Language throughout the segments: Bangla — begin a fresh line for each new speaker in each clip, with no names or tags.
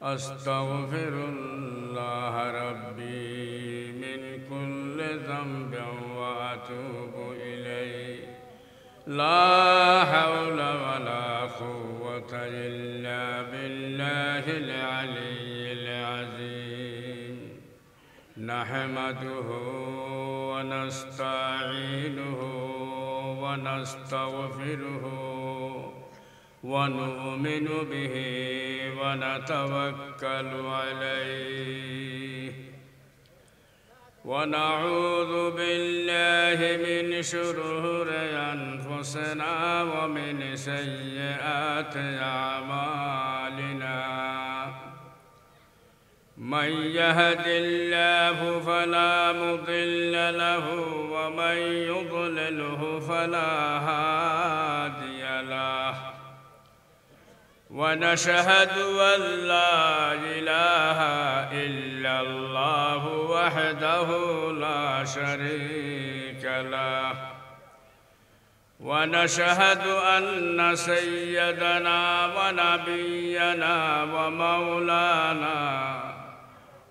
أستغفرullah Rabbi min kulli dhanbin wa atubu ilayh. La hawla wa la quwwata illa billahil aliyyil azim. Nahmaduhu wa nasta'inuhu wa nastaghfiruhu ونؤمن به ونتوكل عليه ونعوذ بالله من شرور أنفسنا ومن سيئات أعمالنا من يهد الله فلا مضل له ومن يضلله فلا هادي له ونشهد أن لا إله إلا الله وحده لا شريك له ونشهد أن سيدنا ونبينا ومولانا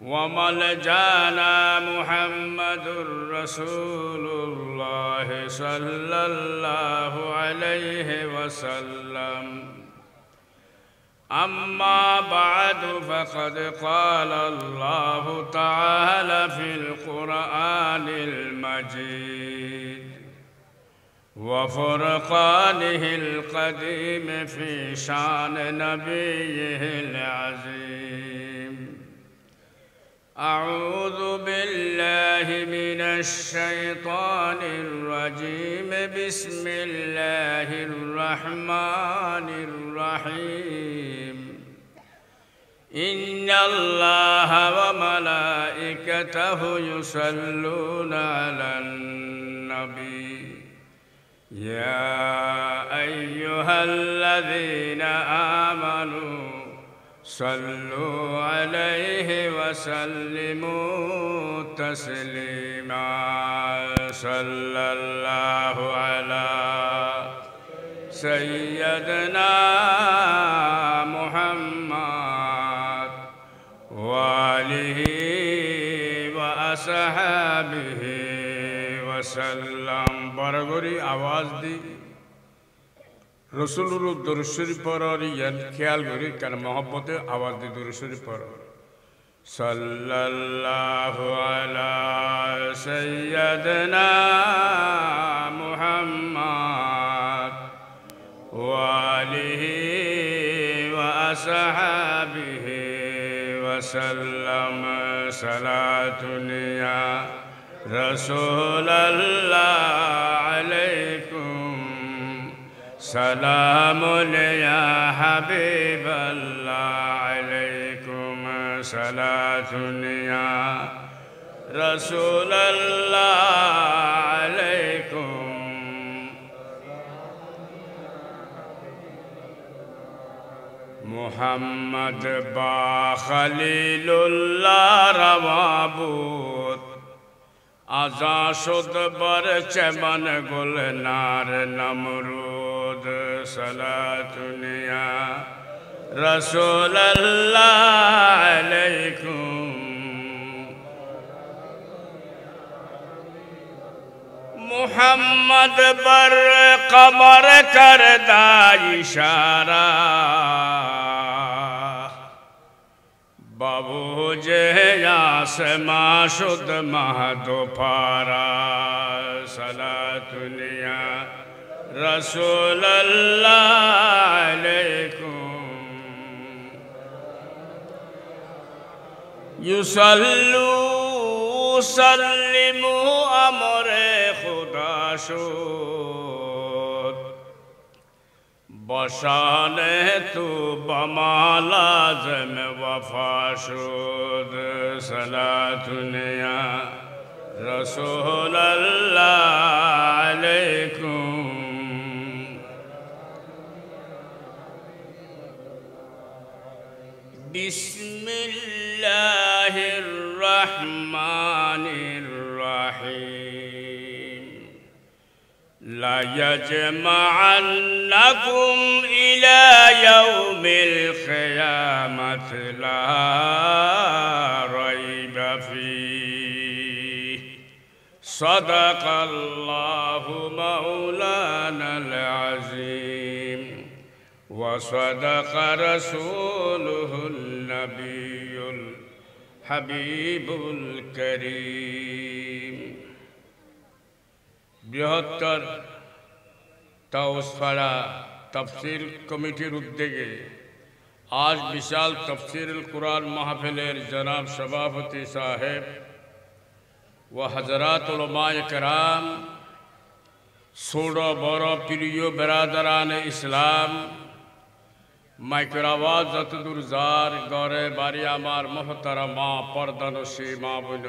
وملجانا محمد رسول الله صلى الله عليه وسلم. أما بعد فقد قال الله تعالى في القرآن المجيد وفرقانه القديم في شان نبيه العظيم. أعوذ بالله من الشيطان الرجيم. بسم الله الرحمن الرحيم. إن الله وملائكته يصلون على النبي يا أيها الذين آمنوا صلوا عليه وسلموا تسليما. صلى الله على سيدنا محمد وآله وأصحابه وسلم. বড়গরি আওয়াজ দি রসুলুর দরুদ শরীফ পড়ার ইয়ান খেয়াল করি কারণ মহব্বতে আওয়াজ দি দরুদ শরীফ পড়। সাল্লাল্লাহু আলা সাইয়্যিদিনা মুহাম্মদ ওয়া আলিহি ওয়া আসহাবিহি ওয়া সাল্লাম। সালাতুন ইয়া রাসূলাল্লাহ আলাইকুম সালামুন ইয়া হাবিবাল্লাহ আলাইকুম সালাতুন ইয়া রাসূলাল্লাহ আলাইকুম। মুহাম্মদ বা খলিলুল্লাহ রওয়াবুদ আজা শুদ বর চমন গুলনার নমরুদ। সালাতুন ইয়া রাসূলাল্লাহ আলাইকুম। মুহাম্মদ বর কমর করদা ইশারা বাবু যে আসমা শুদ মাহদো পারা। সালাতুন ইয়া রাসূলাল্লাহ আলাইকুম। ইউসাল্লু সাল্লিমু আমরে খুদা শুদ বশানে তু বমালাজম ওয়ফা শুদ। সালাতুন ইয়া রাসূলাল্লাহ আলাইকুম। বিসমিল্লাহির রহমানির রহিম। ليجمعنكم إلى يوم القيامة لا ريب فيه صدق الله مولانا العظيم وصدق رسوله النبي الحبيب الكريم বৃহত্তর তাওসফাড়া তাফসীর কমিটির উদ্যোগে আজ বিশাল তাফসীরুল কুরআন মাহফিলের জনাব সভাপতি সাহেব ও হযরত উলামায়ে কেরাম ছোট বড় প্রিয় বেরাদারান ইসলাম মাইকের আওয়াজ যতদূর যার ঘরে বাড়ি আমার মোহতারামা পর্দানশী মা বোন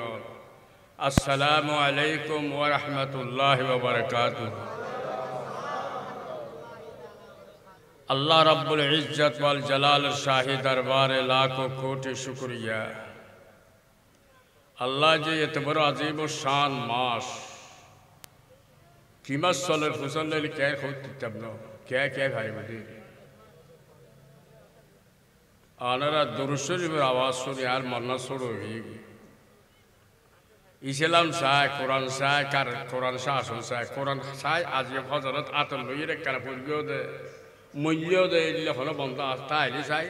আসসালামু আলাইকুম ওয়া রাহমাতুল্লাহি ওয়া বারাকাতুহু আল্লাহ রাব্বুল ইজ্জত ওয়াল জালালের শাহী দরবারে লাখো কোটি শুকরিয়া আল্লাহ যে এত বড় আযীম ও শান মাস কি মাস চলে ফুসলের কে হইতে তবনো কে ভাই বদি আনারা দুরূদ শরীফের আওয়াজ শুনে আর মন শুরু হয়ে ইসলাম চাই কোরআন চাই কার কোরআন শাসন চাই কোরআন চাই আজি হজরত আতল লইরে কার পড়িও দে মূল্য দে এগুলো হলো বন্ধ তাইলে চাই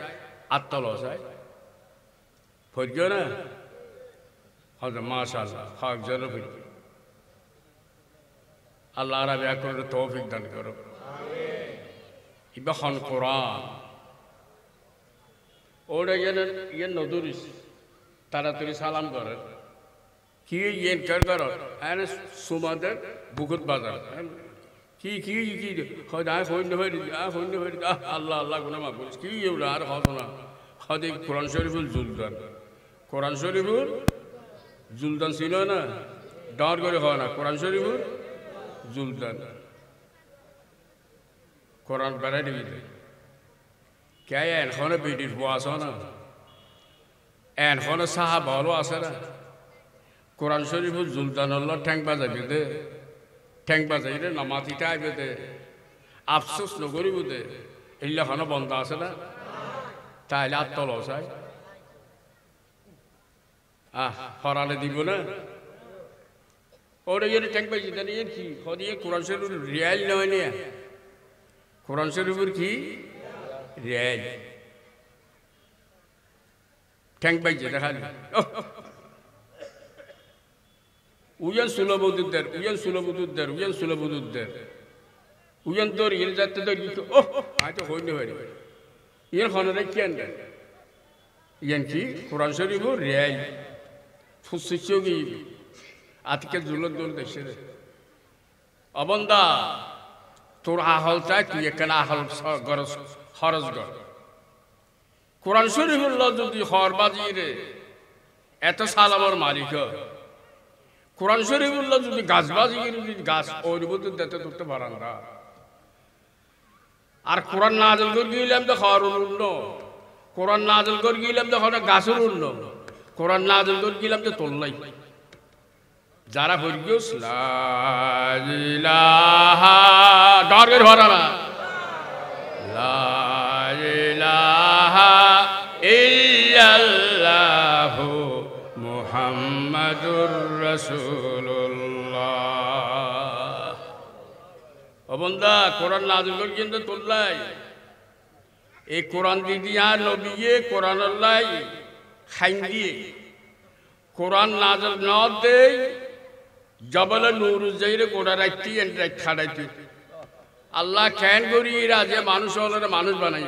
আত্মল চাই পড়িও না হজরত মাশাআল্লাহ হক জন পড়ি আল্লাহ রাব্বি করে তৌফিক দান করো আমিন ইবাখন কোরআন ওরে ইয়ে নদুরিস তাড়াতাড়ি সালাম করে কি ইয়েন কর এনে সুমাদের বুকুত বাজার কি খোদা হইন হই আল্লাহ আল্লাহ গুনাহ মাফ করিস কি এগুলো আর হতো না খদি কোরআন শরীফুল জুলদান কোরআন শরীফুল জুলদান ছিল না ডর করে হয় না কোরআন শরীফুল জুলদান কোরআন বেড়াই দিবি কে এনখানে বিটির বউ আছে না এনখানে সাহাবা হলো আছে না কোরআন শরীফুল জুলতানুল্লাহ ঠ্যাং বাজাইবে দে ঠ্যাং বাজাইলে নামাতিটা আইবে দে আফসোস নকরিব দে এইলাখানো বন্ধ আছে না তাইলে আর তল চাই হরালে দিব না ওরে ইয়ে ঠ্যাং বাজি দেন ইয়ে কি হদিয়ে কোরআন শরীফুল রিয়াল নয় নিয়ে কোরআন শরীফুল কি রিয়াল ঠ্যাং বাজি দেখালি উয়ান সুলবুদ্দের উয়ান তোর ইয়ে যাতে তোর ওহ হয়তো হইন হইনি ইয়ে খনরে কেন ইয়ান কি কোরআন শরীফ রেয়াই ফুসিচোগি আজকে জুলত দল দেশে অবন্দা তোর আহল চাই তুই এখানে আহল গরজ খরচ কর কোরআন শরীফুল্লাহ যদি হর বাজি রে এত সালামর মালিক কোরআন শরীফুল্লাহ যদি গাছ বাজি যদি গাছ ওর মধ্যে দিতে ধরতে পারান না আর কোরআন নাযিল করে গেলাম তো খরুল উন্ন কোরআন নাযিল করে গেলাম তো হলো গাছের উন্ন কোরআন নাযিল করে গেলাম তো তোল্লাই যারা হইগিস লা ইলাহা ডরের ভরানা লা ইলাহা ইল্লাল্লাহু মুহাম্মাদুর রাসূলুল্লাহ ও বন্ধা কোরআন নাযিল করে কিন্তু তোল্লাই এই কোরআন দিয়া নবীয়ে কোরআন আল্লাহ খাইন দিয়ে কোরআন নাযিল না দেই জবল নূর জাইরে গোড়া রাখতি এন্ড রাখ খাড়াইতি আল্লাহ কেন করি রাজে মানুষ হলে মানুষ বানাই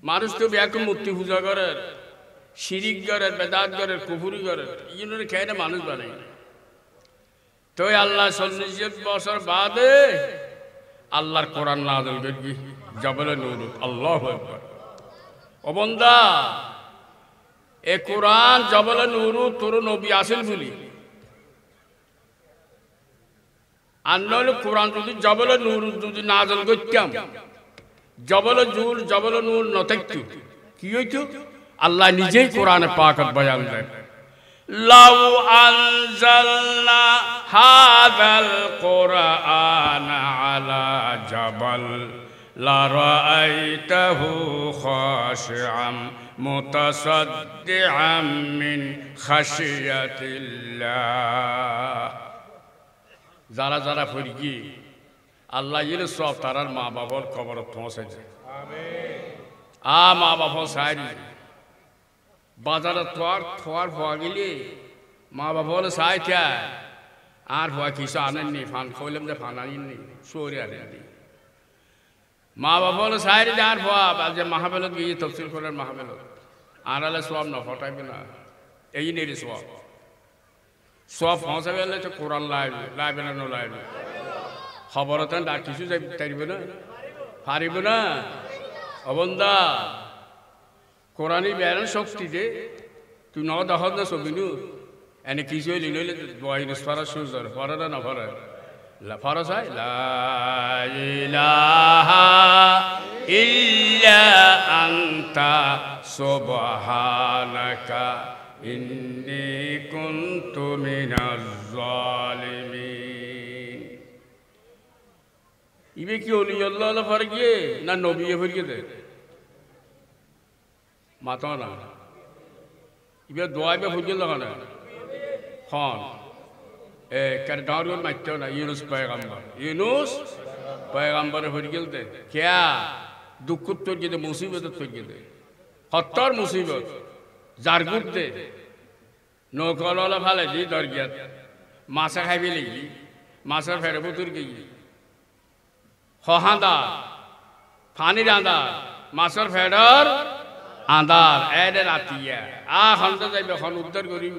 মানুষ তো ব্যাক মূর্তি পূজা করে শিরিক করে বেদাত করে কুফরি করে ইউনের কেন মানুষ বানাই তো আল্লাহ 40 বছর বাদে আল্লাহর কোরআন নাযিল করবি জবল নূর আল্লাহু আকবার ও বান্দা এ কোরআন জবল নূর তোর নবী আসল বলি আন্নল কোরআন যদি জবল নূর যদি নাযিল করতাম জবল নূর নথাকতো কি হইতো আল্লাহ নিজেই কোরআনে পাকত বয়ান দেন লাউ আনজালনা হাযাল কুরআন আলা জাবাল লারাআইতাহু খাশিআম মুতাসাদ্দিআম মিন খাশিয়াতিল্লাহ। যারা যারা ফরগি আল্লাহ ইলে সব তারার মা বাবার কবরত পৌঁছেছে। মা বাবা সাইরি বাজারে থোয়ার হওয়া গেলে মা বাবা বলে সাইটা আর হওয়া কিছু আনেননি, ফান খইলাম যে ফান আনেননি, সরে আনেননি। মা বাবা বলে সাইরি আর হওয়া যে মাহাবেলত গিয়ে তফসিল করেন মাহাবেলত আর আলে সব না ফটাইবে না, এই নেই সব পৌঁছাবে এলে তো কোরআন লাইবে না লাইবে খবরতেন আর কিছু যাইবে না পারিব না। অবন্দা কোরআনি বেড়ান শক্তি দে তুই ন দেখ না ছবিনু এনে কিছু হইলি নইলে বয়স ফরাস সুন্দর ফরে না ফরে ফরস হয় লা ইলাহা ইল্লা আনতা সুবহানাকা ইন্নী কুনতু মিনাজ জালিমিন। ইবে কি ওলি আল্লাহ ফরে গিয়ে না নবী ফরে গিয়ে দে মাতা না ইবে দোয়াইবে ফুজিল না খন ডাউর মাত্য না ইউনুস পয়গাম্বর ফুজিল দে কেয়া দুঃখ তোর গিয়ে মুসিবত তোর গিয়ে সত্তর মুসিবত জারগুট দে নৌকলা ভালে দি দর গিয়া মাছা খাইবি লাগি মাছের ফেরে বুতুর গিয়ে হাঁদা ফানির আঁদা মাছের ফেডর আন্ধার এডে রাতিয়া খন তো যাইবে খন উদ্ধার করিব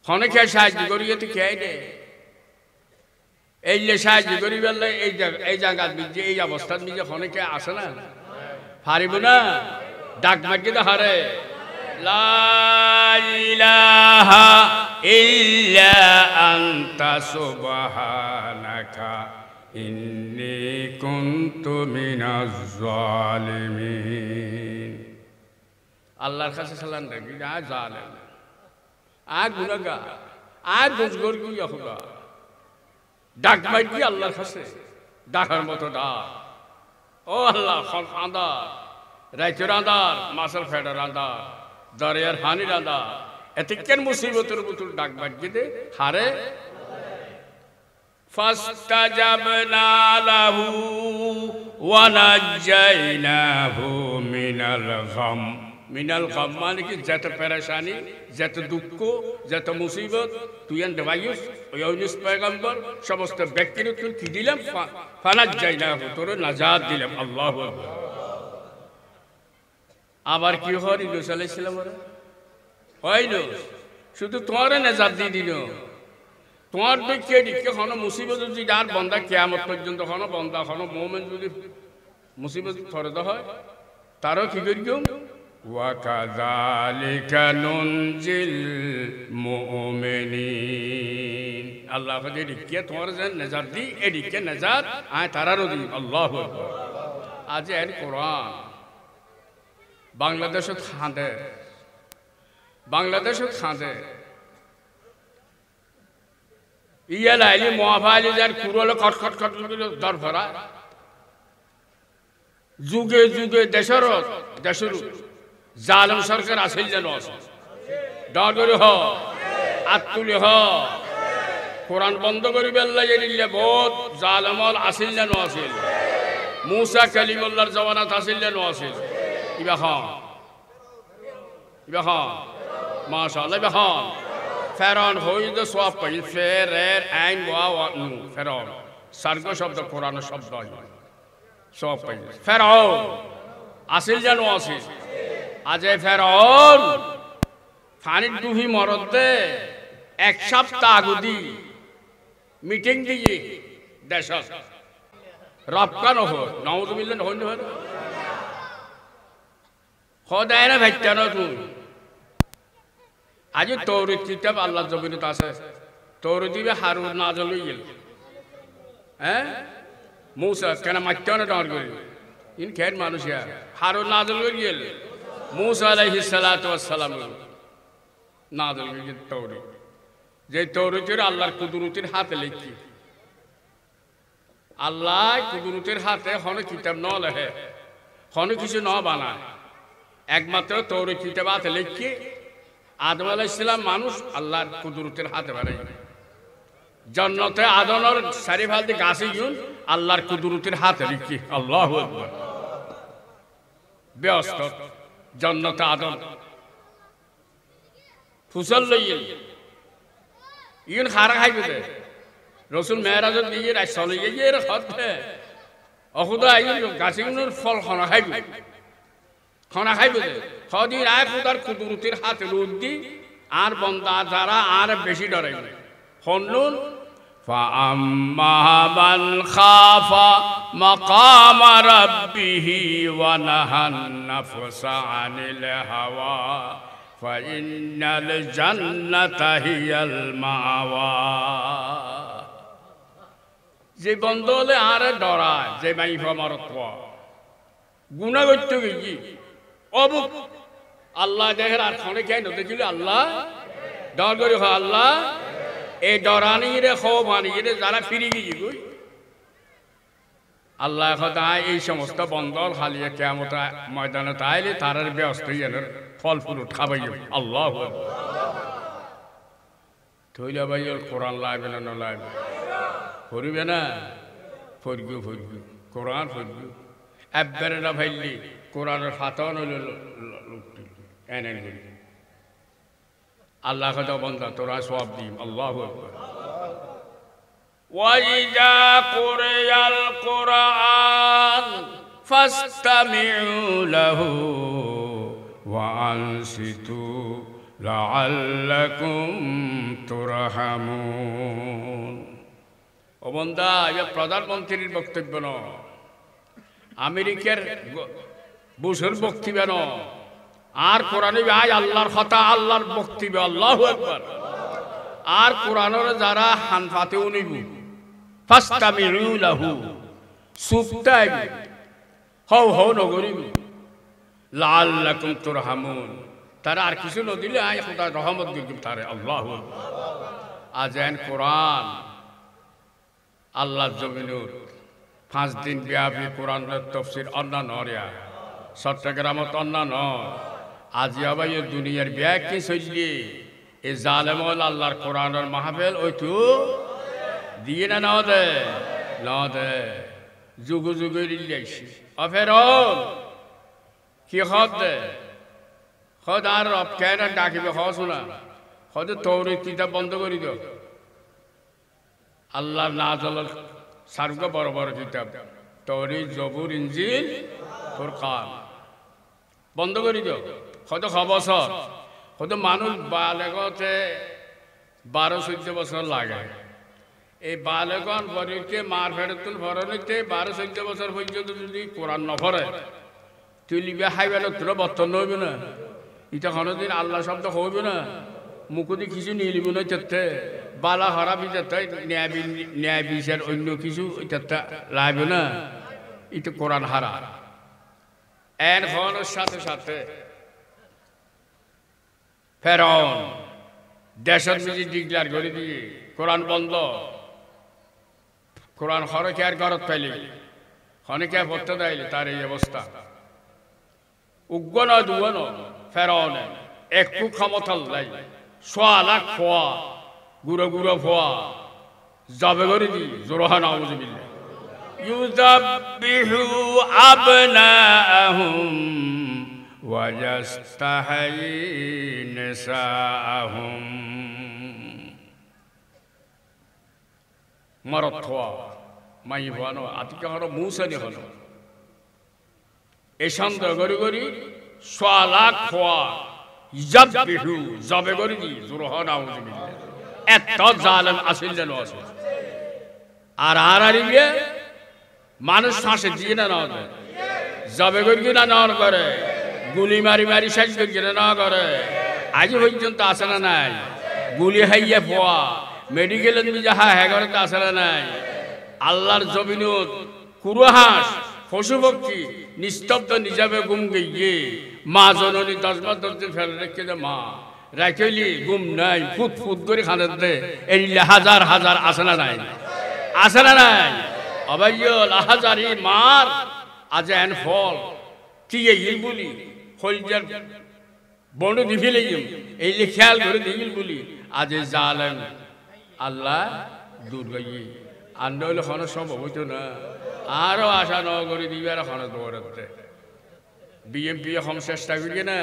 খনে খেয়ে সাহায্য করিয়ে তো খেয়ে দে এই যে সাহায্য করি বললে এই জায়গার নিজে এই অবস্থার নিজে খনে খেয়ে আসে না পারিব না ডাক মার্কে তো হারে লা ইলাহা ইল্লা আনতা সুবহানাকা ইন্নী কুনতু মিনাজ জালিমিন। আল্লাহর কাছে সালাম রাখি আ জালেম আ গুনাহগার আ দোষগর কি খোদা ডাক মাইকি আল্লাহর কাছে ডাকার মতো ডাক ও আল্লাহ খন আন্দার রাইতের আন্দার মাছের ফেডার আন্দার দরিয়ার হানির আন্দার এতে কেন মুসিবতের বুতুর ডাক মাইকি দে হারে ফাস্তাজাবনা লাহু ওয়া নাজাইনাহু মিনাল গাম মানে কি যত পেরেশানি যত দুঃখ যত মুসিবত তুই দেবায়ুস ইউনুস পয়গম্বর সমস্ত ব্যক্তির তুই কি দিলাম ফানাজাইনাহু তোর নাজাত দিলাম। আল্লাহু আকবার। আবার কি হয় ইউনুস আলাইহিস সালাম হইল শুধু তোমার নাজাত দিয়ে দিল তোমার দেখে দিকে কোনো মুসিবত যদি আর বন্দা কিয়ামত পর্যন্ত কোনো বন্দা কোনো মোমেন যদি মুসিবত ফরদ হয় তারও কি করি ওয়া কাযালিকা নুনজিল মুমিনিন। আল্লাহ কে দিকে তোমার যে নাজাত দি এদিকে নাজাত আয় তারারও দি। আল্লাহু আকবার। আজ এর কোরআন বাংলাদেশত খাঁদে ইয়া লাইলি মোয়াফাইলি যার কুরলে খটখট খট দর ভরা যুগে যুগে দেশের জালেম সরকার আসিল যেন আছে ডরি হ আত্মুলি হ কোরআন বন্ধ করি বেল্লা এরিলে বহুত জালেমল আসিল যেন আসিল মুসা কালিমুল্লাহর জমানাত আসিল যেন আসিল ইবা খান মাশাআল্লাহ ইবা খান ফেরাউন হইদ সব পাই ফেরের আইন ওয়া নু ফেরাউন সার্গ শব্দ কোরআন শব্দ সব পাই ফেরাউন আসিল যেন আসিল আজ ফেরাউন ফানির ডুবি মরদে এক সপ্তাহ আগুদি মিটিং দিয়ে দেশ রপ্কানো হয় নওয়াজুবিল্লাহ হইল খোদায় না ভেট্টান তুই আজ তৌরিত কিতাব আল্লাহ জমিনত আছে তৌরিত হারুন নাজল হয়ে গেল হ্যাঁ মূসা কেন মাত্য না ডর করি ইন খের মানুষ হারুন নাজল হয়ে গেল মূসা আলাইহিস সালাতু ওয়াস সালাম নাযিল হয়েছে তৌরাত, যে তৌরাতের আল্লাহর কুদরতের হাতে লিখি। আল্লাহ কুদরতের হাতে হন কিতাব ন লেখে, হন কিছু ন বানায়, একমাত্র তৌরাত কিতাব হাতে লিখি। আদম আলাইহিস সালাম মানুষ আল্লাহর কুদরতের হাতে বানাই। জান্নাতে আদনের চারিফালদি গাছে গিয়ে আল্লাহর কুদরতের হাতে লিখি। আল্লাহু আকবার। ব্যস্ত জান্নাতে আদম ফুসল লইয়ে ইন খারা খাইবে দে রসুল মেহরাজত দিয়ে রাই চলে গিয়ে হতে অখুদা গাছিগুলোর ফল খনা খাইবে, খনা খাইবে দে সদি রায় খুদার কুদরতের হাতে রোদ দি আর বন্দা যারা আর বেশি ডরাইবে। হন্নুন فَأَمَّا مَنْ خَافَ مَقَامَ رَبِّهِ وَنَهَى النَّفْسَ عَنِ الْهَوَى فَإِنَّ الْجَنَّةَ هِيَ الْمَأْوَى। যে বন্দলে আর ডরায়, যে মাইফা মারত্ব গুণা করতে গিয়ে অবুক আল্লাহ দেখের আর ফোনে কে নদেছিল আল্লাহ ডর করে আল্লাহ এই ডরানি রে খোবানি রে যারা ফিরে গিয়ে গই আল্লাহ খোদায় এই সমস্ত বন্দল হালিয়ে কিয়ামত ময়দানে তাইলে তারার ব্যস্ত যেন ফল ফুল খাবাই আল্লাহু আকবার। থইলা ভাই কোরআন লাগবে না না লাগবে পড়িবে না পড়গু পড়গু কোরআন পড়গু একবারে না ভাইলি কোরআনের ফাতাও নইল এনে আল্লাহ খোদা বন্দা তোরা সওয়াব দিম। আল্লাহু আকবার। وَإِذَا قُرِئَ الْقُرْآنُ فَاسْتَمِعُوا لَهُ وَأَنصِتُوا لَعَلَّكُمْ تُرْحَمُونَ। ও বন্দা, এটা প্রধানমন্ত্রীর বক্তব্য নয়, আমেরিকার বুশের বক্তব্য নয়, আর কোরআনে আয় আল্লাহর কথা, আল্লাহর বক্তব্য। আল্লাহু আকবার। আর কোরআনের যারা হানফাতে উনিব ফাস্তামিউ লাহু সুফতাই হও হও নগরিব লাআল্লাকুম তুরহামুন, তারা আর কিছু নদিলে আয় খোদা রহমত দিব তারে। আল্লাহু আকবার। আজান কোরআন আল্লাহর জমিনুর 5 দিন ব্যাপী কোরআনের তাফসীর অন্যান্য নরিয়া চট্টগ্রামত অন্যান্য আজি আবার দুনিয়ার ব্যাখ্যা চললি এই জালেমল আল্লাহর কোরআনের মাহফিল ওই তো দিয়ে না নাও দে নাও দে যুগ যুগে লিয়াইছি অফের কি খদ দে খদ আর রব কেন ডাকিবে খ শোনা খদ তৌরিত কিতাব বন্ধ করে দিও। আল্লাহর নাজল সারুকা বড় বড় কিতাব তৌরিত জবুর ইনজিল ফুরকান বন্ধ করে দিও। হয়তো 6 বছর হয়তো মানুষ বালেগতে 12-14 বছর লাগে। এই বালেগন বরিকে মার ফেরতুল ভরণীতে 12-14 বছর পর্যন্ত যদি কোরআন নফরে তুই লিবে হাইবেল তোর বর্তন হইবে না, এটা কোনোদিন আল্লাহ শব্দ হইবে না, মুকুদি কিছু নিয়ে লিব না, চেতে বালা হরা বিচেতে ন্যায় বিচার অন্য কিছু এটা লাগবে না, এটা কোরআন হারা। এর হওয়ার সাথে সাথে ফেরাউন দেশের নিজে ডিক্লার করে দিয়ে কোরআন বন্ধ, কোরআন হরকে আর ঘরত পাইলি হনকে পড়তে দেয়লি, তার এই অবস্থা। উগ্র দুগন ফেরাউন একটু ক্ষমতা লাই 100 লাখ ফোয়া গুঁড়ো গুঁড়ো ফোয়া যাবে করে দি জোরহা নাউজুবিল্লাহ। ইউযাব্বিহু আবনাআহুম ওয়া ইয়াস্তাহয়ী নিসাআহুম। মারথোয়া মাই ভানো আতিকা হলো মুসানি হলো এই সন্দেহ করি করি 100 লাখ ফোয়া ইউযাব্বিহু যাবে করে দি জোরহা নাউজুবিল্লাহ। এত জালেম আসিল যেন আছে আর আরিবে মানুষ ফাঁসে দিয়ে না না যাবে করি না না করে গুলি মারি মারি শেষ করি না করে। আজ পর্যন্ত আসে না নাই গুলি হাইয়া পোয়া মেডিকেলে যাহা হেগরতে আসে না নাই। আল্লাহর জমিনত কুরু হাঁস পশু পক্ষী নিস্তব্ধ নিজাবে গুম গিয়ে মা জননী 10 মাস 10 দিন ফেলে রেখে দে মা রাইকলি গুম নাই ফুট ফুট করে খানে দে এই হাজার হাজার আসনা নাই আসনা নাই অবাইল হাজারি মার আজ এন ফল টিয়ে ইল বলি হলজার বড় দিফিলে এই খেয়াল করে দিল বলি আজ জালেম আল্লাহ দূর গিয়ে আর নইলে খনজ সম্ভব হইতো না আরো আশা ন করে দিবে আর খনজ দৌড়াতে বিএমপি হম চেষ্টা করি না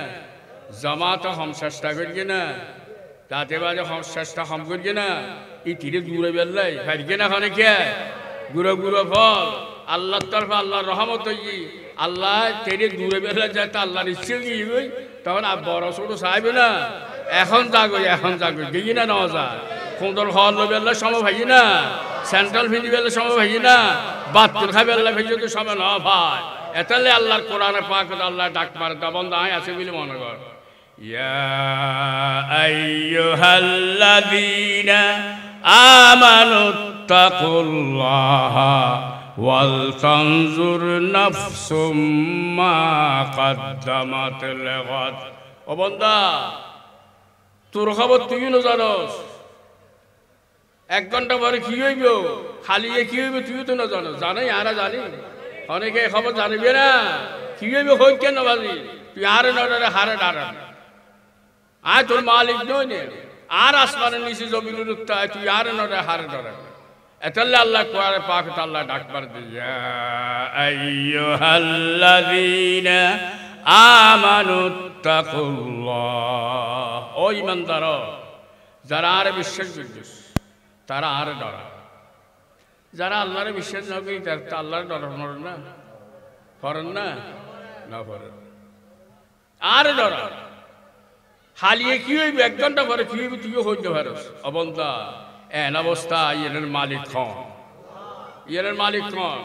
জামাত হম চেষ্টা করি না তাতে বাজে হম চেষ্টা হম করি না ই তীরে দূরে বেললাই ফাইকে না খানে কে গুঁড়ো গুঁড়ো ফল আল্লাহর তরফ আল্লাহর রহমত হই আল্লাহ তেরে দূরে বেলা যায় তা আল্লাহর ইচ্ছে দিয়ে গই তখন আর বড় ছোট চাইবে না এখন যাগো গিয়ে না নেওয়া যায় সুন্দর হল বেলা সময় ভাই না সেন্ট্রাল ফিজি বেলা সময় ভাই না বাতুর খাই বেলা ভেজে তো সময় না ভাই এতালে আল্লাহর কোরআনে পাক আল্লাহ ডাক মারে তা বন্ধ আছে বলে মনে কর ইয়া আইয়ুহাল্লাযীনা আমানুত্তাকুল্লাহা ওয়াল তানজুর নাফসুম মা কদ্দামাত লিগাদ ও বান্দা তোর খবর তুই না জানোস 1 ঘন্টা পরে কি হইব খালি কি হইব তুই তো না জানোস জানাই আরা জানি অনেকে খবর জানিবে না কি হইব হই কেন বাজি তুই আরে নড়ে হারে ডারে আয় তোর মালিক নই নে আর আসমানের নিচে জমিনের উত্তা তুই আরে নড়ে হারে ডরে এতাল্লা আল্লাহ কোরআনে পাক আল্লাহ ডাক মার দিয়া আইয়ুহাল্লাযীনা আমানুত্তাকুল্লাহ ও ঈমানদার যারা আর বিশ্বাস করছিস তারা আর ডরা যারা আল্লাহরে বিশ্বাস না করি তারা আল্লাহর ডর না ফরেন না না ফরেন আর ডরা হালিয়ে কি হইব 1 ঘন্টা পরে কি হইব তুইও হইতে পারস অবন্ধা এন অবস্থা ইয়ের মালিক খন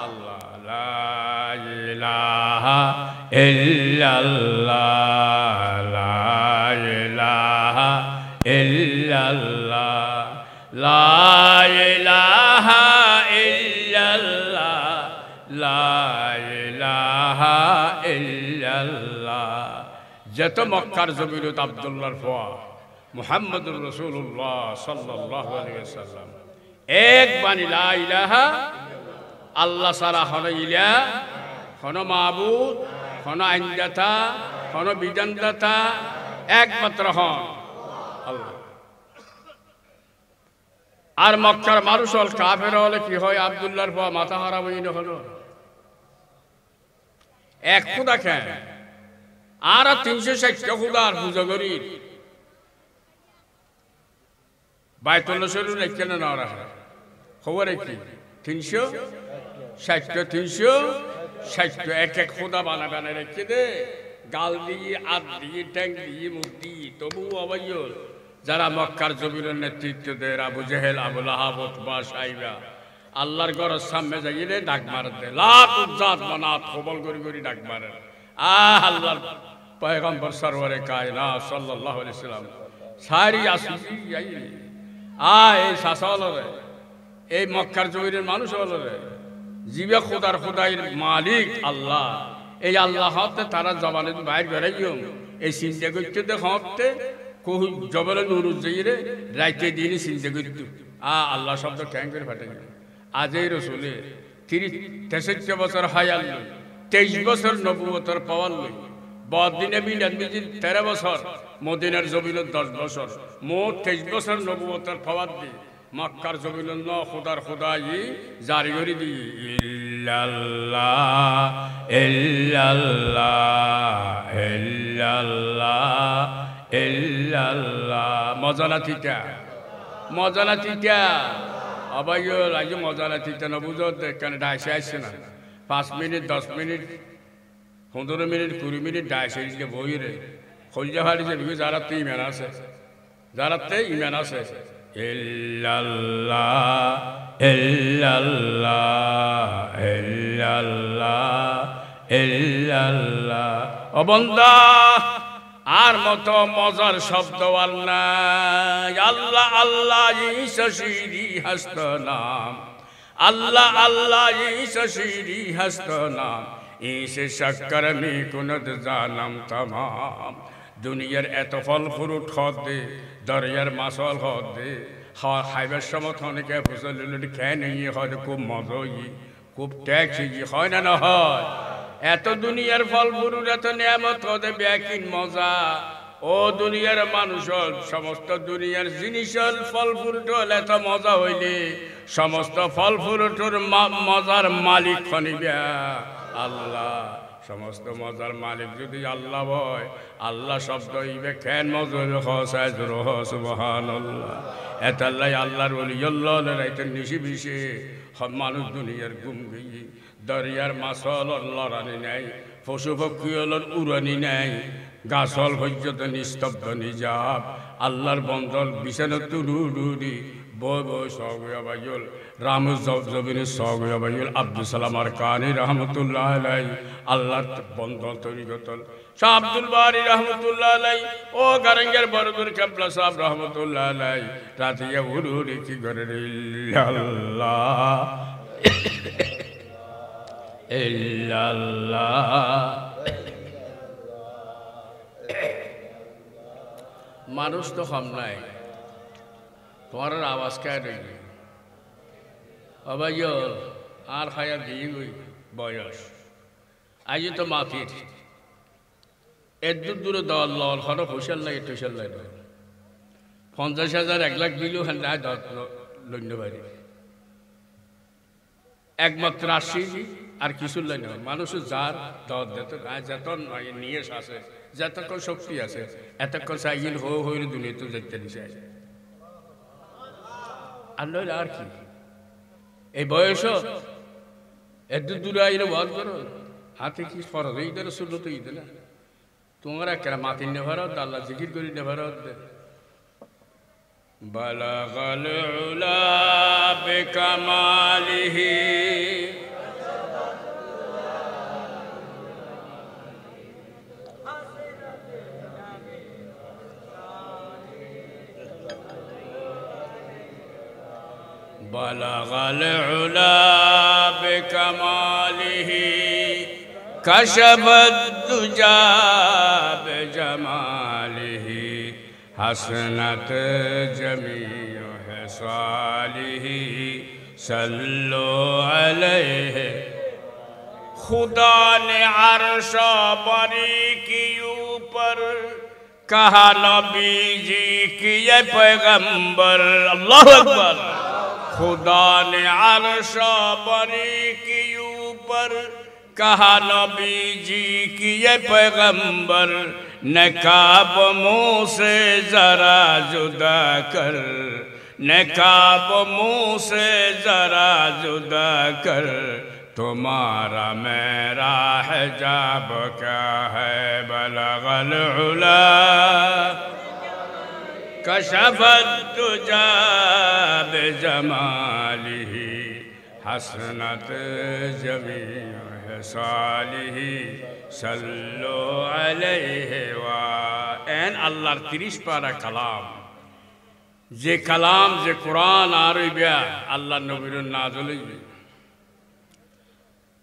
আল্লাহ লা ইলাহা ইল্লাল্লাহ লা ইলাহা ইল্লাল্লাহ লা ইলাহা ইল্লাল্লাহ লা ইলাহা ইল্লাল্লাহ যত মক্কার জমিরত আব্দুল্লাহর ফোয়া মুহাম্মদুর রাসূলুল্লাহ সাল্লাল্লাহু আলাইহি ওয়াসাল্লাম এক বাণী লা ইলাহা আল্লাহ সারা হন ইলা হন মাবুদ হন আইনদাতা হন বিধানদাতা একমাত্র হন আল্লাহ আর মক্কার মানুষ হল কাফের হলে কি হয় আব্দুল্লাহর ফোয়া মাথা হারাম হইল হলো এক খুদা খায় আর 360 খুদার পূজা করি বাইতুল্লাহ শরীফ রেখে না রাখা খবর কি 360 এক খুদা বানা রেখে দে গাল দিয়ে আদ দিয়ে ট্যাং দিয়ে মুখ দিয়ে তবু অবাইল যারা মক্কার জমিনের নেতৃত্ব দেয় আবু জেহেল আবু লাহাব উতবা সাইবা আল্লাহর ঘরের সামনে যাইয়ে ডাক মার দে লাত উজ্জাত মানাত কবল করি ডাক মারে আল্লাহর পয়গম্বর সরওয়ারে কায়নাত সাল্লাল্লাহু আলাইহি সাল্লাম সারি আসি এই শাসলরে এই মক্কার জমিনের মানুষ হলরে জিবে খোদার খোদাইর মালিক আল্লাহ এই আল্লাহ হতে তারা জবানে বাইর বেড়াইও এই চিন্তা করতে দেখতে কহু জবানে নুরুজ যাইরে রাইতে দিনে চিন্তা করত আল্লাহ শব্দ ট্যাং করে ফাটে আজ এই রসুলে 63 বছর হায়াল 23 বছর নবুয়তর পাওয়ার লই বদিনে মিলাদ মিজির 13 বছর মদিনার জমিনের 10 বছর মোট 23 বছর নবুয়তর পাওয়ার দি মক্কার জমিনের ন খোদার খোদাই জারি করে দি ইল্লাল্লাহ ইল্লাল্লাহ ইল্লাল্লাহ ইল্লাল্লাহ মজা না তিতা আবাইও লাগে মজা না তিতা না বুঝো কেন ডাইসে আসছে না 5 মিনিট 10 মিনিট 15 মিনিট 20 মিনিট ডাইসে দিকে বই রে খলজা হাড়ি যে যারা তে ইমান আছে ইল্লাল্লাহ ইল্লাল্লাহ ইল্লাল্লাহ ইল্লাল্লাহ ও বান্দা আর মতো মজার শব্দ আল্লাহ আল্লাহ আল্লাহ ঈসা শিরি হস্ত নাম আল্লাহ আল্লাহ ঈসা শিরি হস্ত নাম इस शक्कर में कुनत जानम तमाम দুনিয়ার এত ফল ফুরুট হদ দে দরিয়ার মাছল হদ দে খাইবার সময় অনেকে ফসল খেয়ে নিয়ে হয়তো খুব মজা খুব ট্যাক্স হয় না না হয় এত দুনিয়ার ফল ফুরুট এত নিয়ামত হদে ব্যাকিন মজা ও দুনিয়ার মানুষ সমস্ত দুনিয়ার জিনিস ফল ফুরুট এত মজা হইলে সমস্ত ফল ফুরুটের মজার মালিক খনিবে আল্লাহ সমস্ত মজার মালিক যদি আল্লাহ হয় আল্লাহ শব্দ ইবে কেন মজুর হসায় জোর সুবহানাল্লাহ এতাল্লাই আল্লাহর ওলিয়াল্লাহ রাইতের নিশি বিশে মানুষ দুনিয়ার ঘুম গিয়ে দরিয়ার মাছল লড়ানি নাই পশু পক্ষী উড়ানি নাই গাছল পর্যন্ত নিস্তব্ধ নিজাব আল্লাহর বন্দল বিছানা তুরুডুরি বয় বয় সগয়াবাইল রাম জবিনের সগয়াবাইল আব্দুল সালাম আর কানি রহমতুল্লাহ আলাই আল্লাহর বন্দল তরিকতল শাহ আব্দুল বারি রহমতুল্লাহ আলাই ও গারঙ্গের বরদুর কাবলা সাহেব রহমতুল্লাহ আলাই রাতিয়া উড়ুরি কি করে আল্লাহ ইল্লাল্লাহ মানুষ তো কম নাই তোমার আওয়াজ কে রইবে অবাইল আর খায়া দিয়ে গই বয়স আজ তো মাফির এর দূরে দল লল হঠাৎ হুশাল নাই টুশাল নাই 50,000 1 লাখ দিলেও হ্যাঁ নাই লইন্য পারি একমাত্র আসি আর কিছু লাইন মানুষ যার দর যতক্ষণ নিয়ে আছে যতক্ষণ শক্তি আছে এতক্ষণ সাইকেল হইলে দুনিয়াতে যেতে দিছে আর নইলে আর কি এই বয়স এত দূরে আইলে বধ করো হাতে কি ফরজ এই ধরে শুরু তো ঈদ না তোমরা কেন মাতি নেভারত আল্লাহ জিকির করি নেভারত বালাগাল উলা বিকামালিহি بلغ العلا بكماله كشف الدجى بجماله حسنت جميع خصاله صلوا عليه खुदा ने अर्श बरी की ऊपर कहा नबी जी की ये पैगंबर अल्लाह अकबर खुदा ने अर्श बरी की ऊपर कहा नबी जी की ये पैगंबर नकाब मुँह से जरा जुदा कर नकाब मुँह से जरा जुदा कर तुम्हारा मेरा हिजाब क्या है बलगल उला कशफत तुजा बिजमालिही हसनत जमीअ हिसालिही सल्लु अलैहि वा एन अल्लाहर 30 पारा कलाम जे कलाम जे कुरान आरबिया अल्लाह नबीर नाज़िल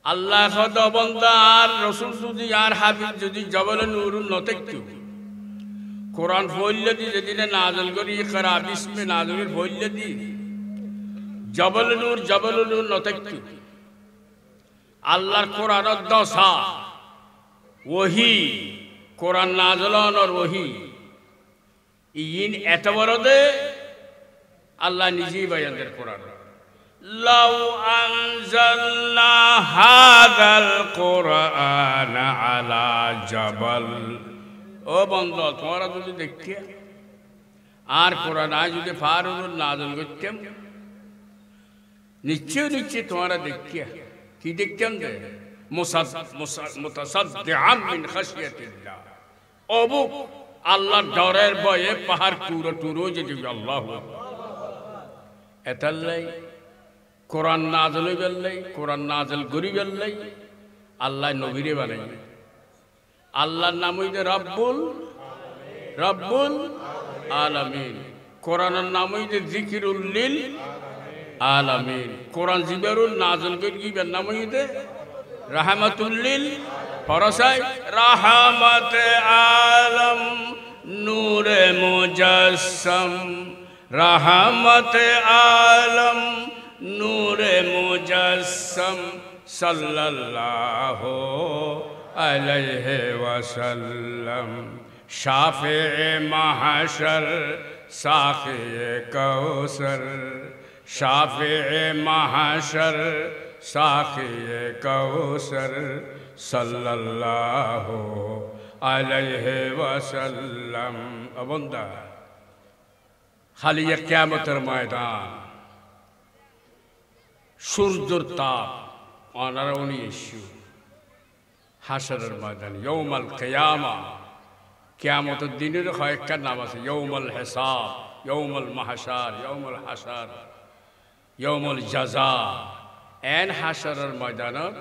আল্লাহ খদ বন্দা আর রসুল যদি আর হাবিব যদি জবল নূরুন নতেকতু কোরআন ফইল্লা দি যেদিনে নাযিল করি ইকরা বিসমি নাযিলের ফইল্লা দি জবল নূর নতেকতু আল্লাহর কোরআনের দশা ওহি কোরআন নাযিলর ওহি ইন এত বড় দে আল্লাহ নিজেই বয়ানের কোরআন لو أنزلنا هذا القرآن على جبل ও বন্ধু তোমরা যদি দেখতে আর কোরআন আজ যদি ফারুল নাযিল করতাম নিশ্চয় তোমরা দেখতে কি দেখতাম যে মুতাসাদ্দিআন মিন খাশিয়াতিল্লাহ অবু আল্লাহর ডরের ভয়ে পাহাড় টুরো যদি আল্লাহু এতাল্লাই কোরআন নাযিল হইবেলাই কোরআন নাযিল করিবেলাই আল্লাহ নবীরে বানাই আল্লাহর নাম হইতে রব্বুল আলামিন কোরআনের নাম হইতে যিকিরুল লিল আলামিন কোরআন জিবরুল নাযিল করিবেন নাম হইতে রাহমাতুল লিল ফরসাই রাহমাতে আলম मुजस्सम रहमत आलम नूर मुजस्सम सल्लल्लाहु अलैहि वसल्लम शाफ़िए महशर साक़िए कौसर शाफ़िए महशर साक़िए कौसर सल्लल्लाहु अलैहि वसल्लम। बंदा खाली क़यामतेर मैदान सूर्যের তাপ অনারণী ইস্যু হাশরের ময়দান ইয়াউমাল কিয়ামা কিয়ামতের দিনের কয়েকটা নাম আছে ইয়াউমুল হিসাব ইয়াউমুল মাহশার ইয়াউমুল হাশর ইয়াউমুল জাযা এন হাশরের ময়দানত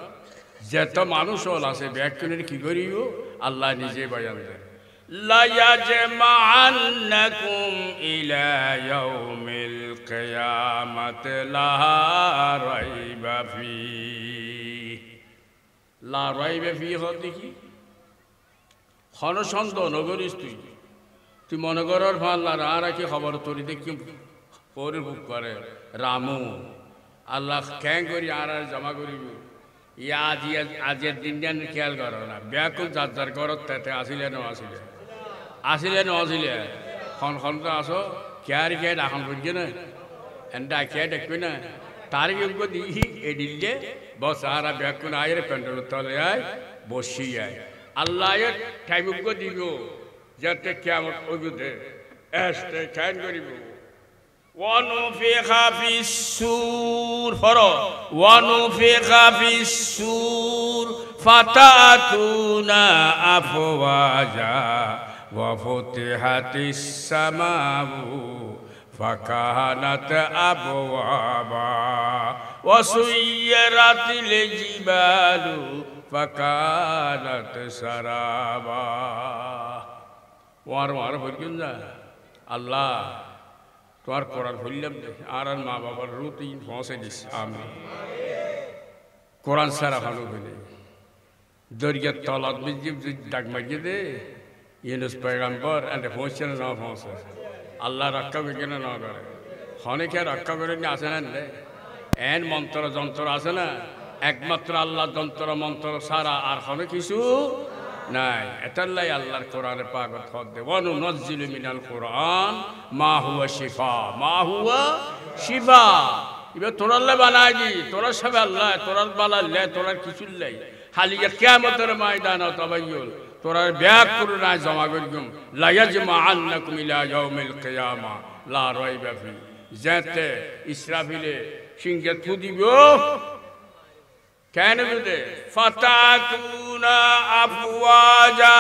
যত মানুষ আছে ব্যাকুলের কি করিব আল্লাহ নিজে বয়ান দেন লা ইয়াজমাআন্নাকুম ইলা ইয়াউমিল কিয়ামাতি লা রাইবা ফীহি লা রাইবা ফীহি হতে কি ক্ষণসন্দেহ নগরিস তুই মনে করার আল্লাহ আর কি খবর তোর দেখি পরে বুক করে রামু আল্লাহ ক্যাং করি আর জমা করিব ইয়া আজির দিন দিন খেয়াল করো না ব্যাকুল যার যার ঘরত তাতে আসিলে ন আসিলে আসিলে ন আসিলে খন তো আসো কেয়ার খেয়ে ডাখন করছে না এনটা খেয়ে দেখবি না তার যোগ্য দিই এডিলে বস আর ব্যাকুল আয়ের প্যান্ডেল তলে আয় বসি আয় আল্লাহ টাইম দিব যাতে কেমন ওগুদে এসতে খেয়াল করিব ونفخ في السور ونفخ في السور فتأتون أفواجا وفتحت السماء فكانت أبوابا وسيرت الجبال فكانت سرابا وار بجن الله তোর কোরআন ভুললাম আর মা বাবার রুটি পৌঁছে দিস আমি কোরআন সারা ভালো হইলে দরিয়ার তলাত বিজিব ডাক মাগিয়ে দে ইউনুস পয়গম্বর এন্ড পৌঁছে না পৌঁছে আল্লাহ রক্ষা করে না করে অনেকে রক্ষা করে নিয়ে আসে না এন মন্ত্র যন্ত্র আছে না একমাত্র আল্লাহ যন্ত্র মন্ত্র সারা আর কোনো কিছু নাই এটাল্লাই আল্লাহর কোরআনে পাক খদ্দে ওয়ানুনাজ্জিলু মিনাল কোরআন মা হুয়া শিফা এবার তোরাল্লে বানাই দি তোরা সব আল্লাহ তোরাল বানালে তোরার কিছু লাই খালি কিয়ামতের ময়দান তাবাইয়ুল তোরার ব্যাক করে না জমা করগুম লা ইয়াজমাআন্নাকুম ইলা ইয়াউমিল কিয়ামা লা রাইবা ফি যাতে ইসরাফিলে সিংহে থু দিব কেন বুঝে ফাতাতুনা আফওয়াজা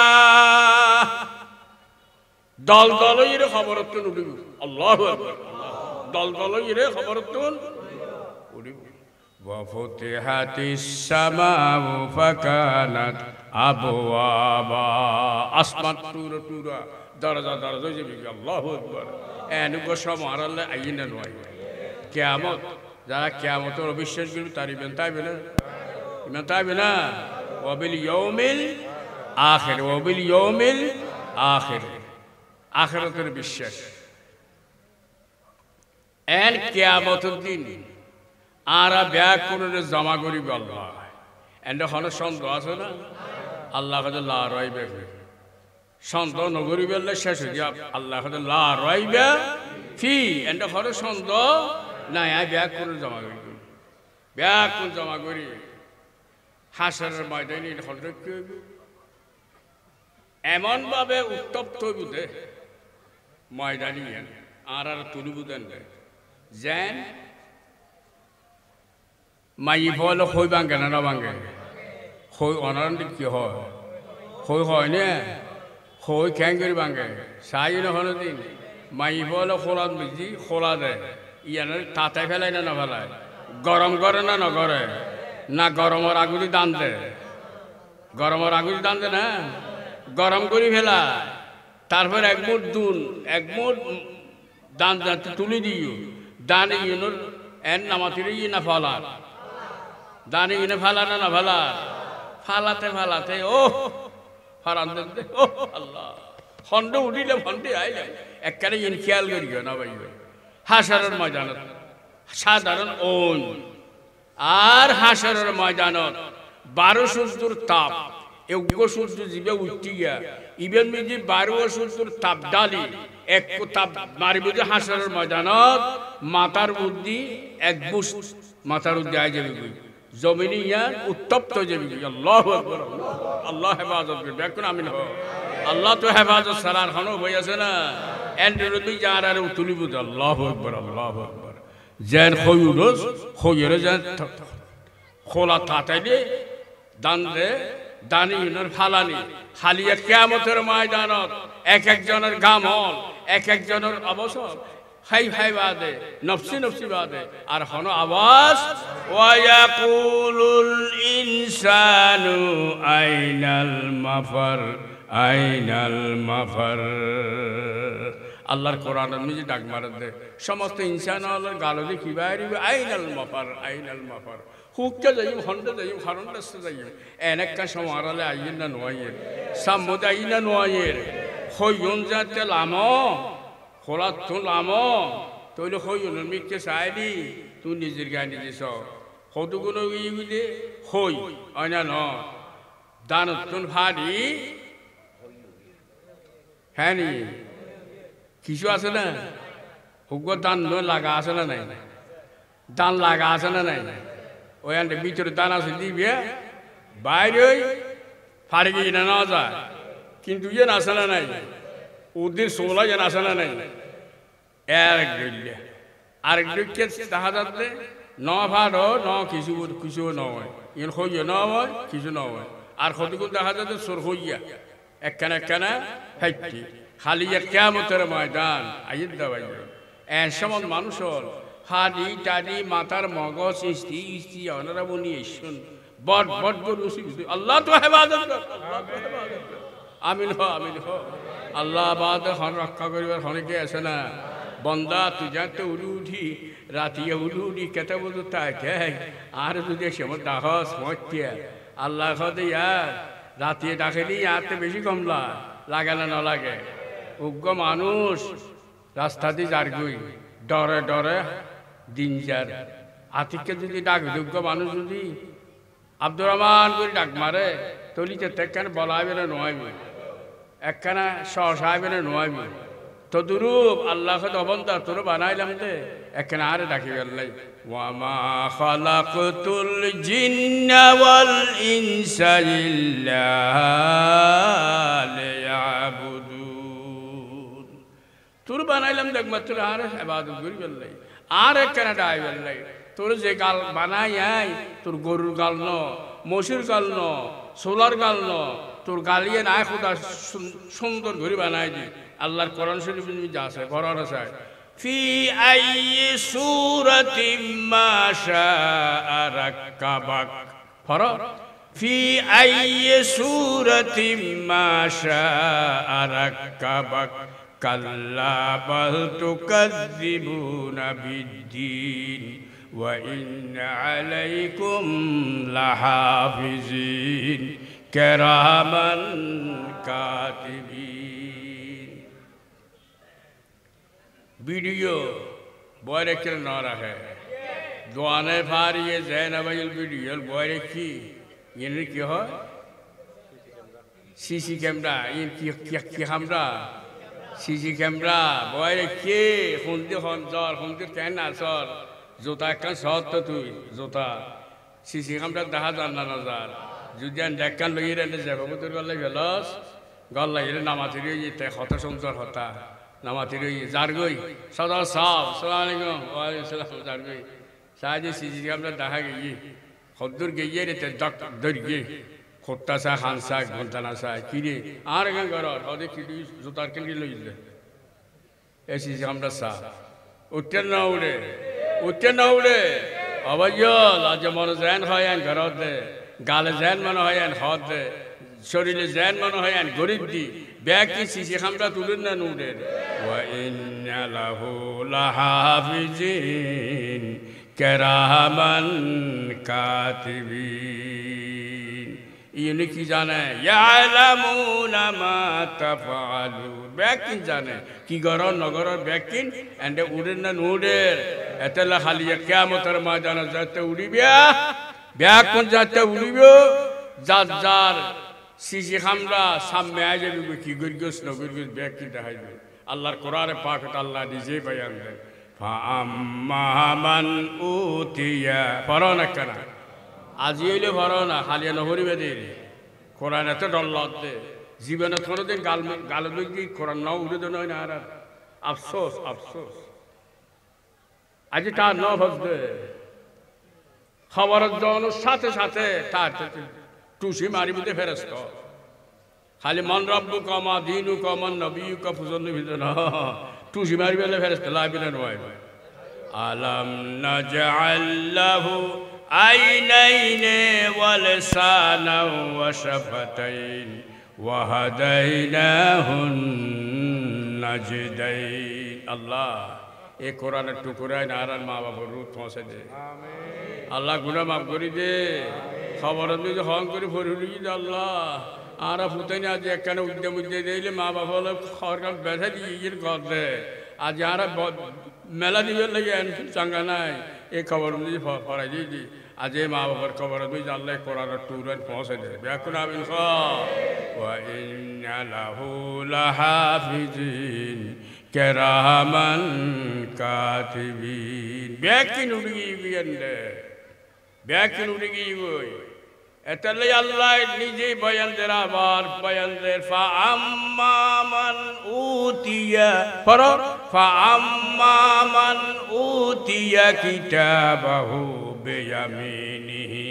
দল দল ইরে খবরতুন উঠিব আল্লাহু আকবার দল দল ইরে খবরতুন উঠিব ওয়া ফুতিহাতিস সামাউ ফাকানাত আবওয়াবা আসমান তুরা দরজা যাবে আল্লাহু আকবার এনুগো সমারালে আইনা নয় কিয়ামত যারা কিয়ামতের অবিশ্বাস করবে তার ইমান তাইবে না ইমান তাইবে না ওয়াবিল ইয়াউমিল আখির ওয়াবিল ইয়াউমিল আখির আখিরাতের বিশ্বাস এন কিয়ামতের দিন আর ব্যাক করে জমা করিবে আল্লাহ এন্ড হলো সন্দেহ আছে না আল্লাহ কাছে লা রাইবে সন্দেহ নগরিবে শেষ হয়ে যাব আল্লাহ কাছে লা রাইবে ফি এন্ড হলো সন্দেহ না ব্যাক করে জমা করি ব্যাক করে জমা করি হাসরের ময়দানে এমনভাবে উত্তপ্ত বুঝে ময়দানি আর তুলি বুঝেন যেন মাই ফল হই ভাঙে না ভাঙে হই অনার কি হয় নে হই খ্যাং করে ভাঙে চাই নহলে দিন মাই ফল খোলাত বুঝি খোলা দেয় ইয়ানের তাতে ফেলায় না ফেলায় গরম করে না নগরে না গরমের আগুলি দান দে গরমের আগুলি দান দে না গরম করে ফেলায় তারপর এক মুঠ দান তুলি দিও দানে ইউনোর এন নামাতিরে ই না ফালার দানে ইনে ফালা না ফালার ফালাতে ও ফারান দে ও আল্লাহ খণ্ড উঠিলে ফন্ডে আইলে একখানে ইন খেয়াল করিও না ভাই হাসারের ময়দানত সাধারণ ওন আর হাসারের ময়দানত 12 সূর্যের তাপ এগ্য সূর্য জীবে উঠি গিয়া ইবেন মিজি 12 সূর্যের তাপ ডালি এক তাপ মারিব যে হাসারের ময়দানত মাথার বুদ্ধি এক বুস মাথার উদ্দি আই যাবে জমিনে ইয়ার উত্তপ্ত যাবে আল্লাহু আকবার আল্লাহ হেফাজত করবে এখন আমিন হ আল্লাহ তো হেফাজত সারার হনো হই আছে না এন্ডুরো তুই যার আর তুলিব আল্লাহু আকবার আল্লাহু আকবার যেন খয়ুরস খয়ুরে যেন খোলা তাতাইলে দান রে দানিনের ফালানি খালিয়া কিয়ামতের ময়দানত এক একজনের গামল এক একজনের অবসর হাই হাই বাদে নফসি নফসি বাদে আর হনো আওয়াজ ওয়ায়াকুলুল ইনসানু আইনাল মাফার আইনাল মাফার আল্লাহর কোরআনের মিজি ডাক মারে দে সমস্ত ইনসান আল্লাহর গালদি কি বাইরিবে আইনাল মাফার হুককে যাইম হন্ডে যাইম হারন্ডাসে যাইম এনেকা সমারালে আইন না নোয়াইয়ের সাম্মদে আইন না নোয়াইয়ের হইয়ন যাতে লামো খোলা তো লামো তৈলে হইয়নের মিকে চাইলি তুই নিজের গায়ে নিজে চ হতুগুলো ইউলে হই অনা ন দানতুন ভারি হ্যাঁ নি কিছু আছে না হুগ্য দান লাগা আছে না নাই দান লাগা আছে না নাই ওই ভিতরে দান আছে দিবে বাইরে ফাড়ি গিয়ে না যায় কিন্তু ইয়ে আসে না নাই ওদের সোলা যেন আসে না নাই এক ডইলে আরেক ডইকে দেখা যাচ্ছে ন ভাড়ো ন কিছু কিছু নয় ইন হইয়া ন হয় কিছু নয় আর কতগুলো দেখা যাচ্ছে সোর হইয়া একখানা একখানা হাইটি খালি কিয়ামতের ময়দান আইন দাবাই এন সমন মানুষের হাড়ি টাড়ি মাথার মগজ ইস্তি ইস্তি অনারা বনি এসন বট বট বট আল্লাহ তো হেফাজত আমিন হ আল্লাহ বাদ হন রক্ষা করিবার হনেকে আছে না বন্দা তুই যাতে উড়ি উঠি রাতিয়ে উড়ি কেটে বলতো তাকে আর যদি সেমন ডাকস মতিয়া আল্লাহ খদে ইয়ার রাতিয়ে ডাকেনি ইয়ারতে বেশি কমলা লাগে না না লাগে উগ্র মানুষ রাস্তা দিয়ে যার গই ডরে ডরে দিন যার আতিককে যদি ডাক যোগ্য মানুষ যদি আব্দুর রহমান করে ডাক মারে তলিতে একখানে বলাইবে না নোয়াইবে একখানা সাহেবে না নোয়াইবে তো দুরূপ আল্লাহ অবন্তা তোর বানাইলাম দে একখানে আরে ডাকি বেলাই ওয়ামা খালাকতুল জিন্না ওয়াল ইনসা ইল্লা লিয়াবুদুন তোর বানাইলাম দেখ মাত্র আর ইবাদত করি বেলাই আর একখানা ডাই বেলাই তোর যে গাল বানাই আই তোর গরুর গাল ন মসির গাল ন সোলার গাল ন তোর গালিয়ে নাই খোদা সুন্দর ঘড়ি বানাই দি আল্লাহর কোরআন শরীফ যা আছে কোরআন আছে ফি আইয়ি সূরাতিম মা শাআ রাক্কাবাক ফর ফি আইয়ি সূরাতিম মা শাআ রাক্কাবাক কাল্লা বাল তুকাযযিবুনা বিদ্দীন ওয়া ইন্না আলাইকুম লাহাফিজিন কিরামান কাতিবিন वीडियो बॉय के न रखे दुआने फारिए जैनबाइल वीडियो बॉय की ये की हो सीसी कैमरा ये की हमरा सीसी कैमरा बॉय के हुंदे हंजर हुंदे कैन आसर जोता का शॉट तो तू जोता सीसी कैमरा दहा जानना नजर जुदियान देखन लगी रहने से बाबू तेरे गल्ले गलस गल्ला ये नामाती रही ये ते खाता सुंदर होता नामाती रही जारगोई सदा साफ सलाम अलैकुम वालेकुम सलाम जारगोई शायद सीसी कैमरा दहा गई खुदर गई ये ते दक दर गई खोटा सा खानसा घंटा सा किरे आर गं करो और किडी जुतार के लिए लइले ऐसी कैमरा सा उठे ना उड़े अबयो लाज मन जैन हयान घरत दे गाले जैन मन हयान हाथ दे शरीरे जैन मन हयान गरीब दी बैग की सीसी कैमरा तुलन ना नुडे व इन्ना लहु लहाफिजिन किरामान कातिबिन ইনি কি জানে ইয়ালামুনা মা তাফআলু ব্যাকিন জানে কি গর নগর ব্যাকিন এন্ড উড়েন না নুডের এতলা খালি কিয়ামতের ময়দানে যাতে উড়িবে ব্যাকুন যাতে উড়িবে যার সিসি খামরা সামনে আই যাবে কি গরগস নগরগস ব্যাকিন দেখাইবে আল্লাহর কোরআনে পাক আল্লাহ নিজে বয়ান দেয় ফাআম্মা মান উতিয়া পরনা কেন আজি হইলে ভরো না খালিয়া নহরিবে দিন কোরআন এত ডল্লত দে জীবনে কোনোদিন গাল দিকে কোরআন নাও উড়ে দেন না আর আফসোস আফসোস আজি তার ন ভজবে খবর জনের সাথে সাথে তার টুসি মারিবিতে ফেরস্ত খালি মন রব্বু কমা দিনু কমন নবী কফুজন ভিতর টুসি মারিবে ফেরস্ত লাইবিলে নয় আলাম নাজআল লাহু عينين ولسانا وشفتين وهديناه النجدين الله এই কোরআনের টুকরায় নারায়ণ মা বাবার রূপ পৌঁছে দে আল্লাহ গুনাহ মাফ করে দে খবর যদি হং করে ফরিলি আল্লাহ আর ফুতাই না আজ একখানে উদ্যম দিলে মা বাবা হলো খরকান বেঁধে দিয়ে কর দে আজ আর মেলা দিবে লাগে চাঙ্গা নাই এই খবর যদি ফরাই দিয়ে দি আজ এই মা বাবার খবর দুই আল্লাহ কোরআনের টুকরায় পৌঁছে দে ব্যাকুন আবিন ওয়া ইন্না লাহু লাহাফিজিন কেরামান কাতিবিন ব্যাকিন উড়ি গিয়েন্ডে ব্যাকিন উড়ি গই এতলে আল্লাহ নিজে বয়ান দের আবার বয়ান দের ফা আম্মা মান উতিয়া পর ফা আম্মা মান উতিয়া কিতাবাহু বিয়ামিনিহি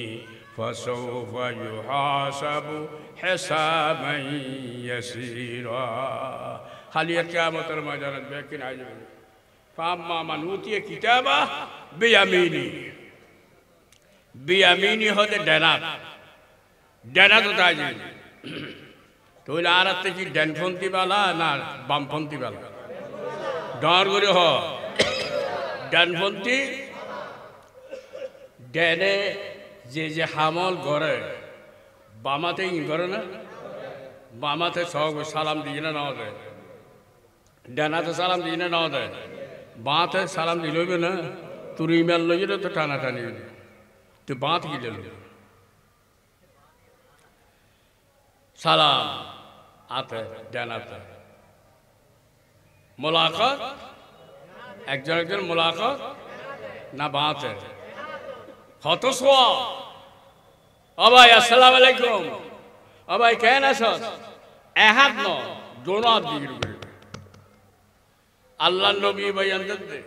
ফাসাউফা ইউহাসাবু হিসাবান ইয়াসীরা খালি কিয়ামতের ময়দানে ব্যাকিন আই যাবে ফাম্মা মান উতিয়া কিতাবা বিয়ামিনি হতে ডানাত তো তাই যাবে তাহলে আর কি ডানপন্থী বালা না বামপন্থী বালা ডর করে হ ডানপন্থী ডেনে যে হামল করে বামাতে ই করে না বামাতে সব সালাম দিয়ে না নেওয়া দেয় ডানাতে সালাম দিয়ে না নেওয়া দেয় বাঁতে সালাম দিলবে না তোর ইমেল লইলে তো টানাটানি তো বাঁত কি দিল সালাম আতে ডানাতে মোলাকাত একজন মোলাকাত না বাঁতে হত সোয়া ও ভাই আসসালাম আলাইকুম ও ভাই কেন আছস এহাত ন দোনো হাত দিকে আল্লাহ নবী বয়ান দে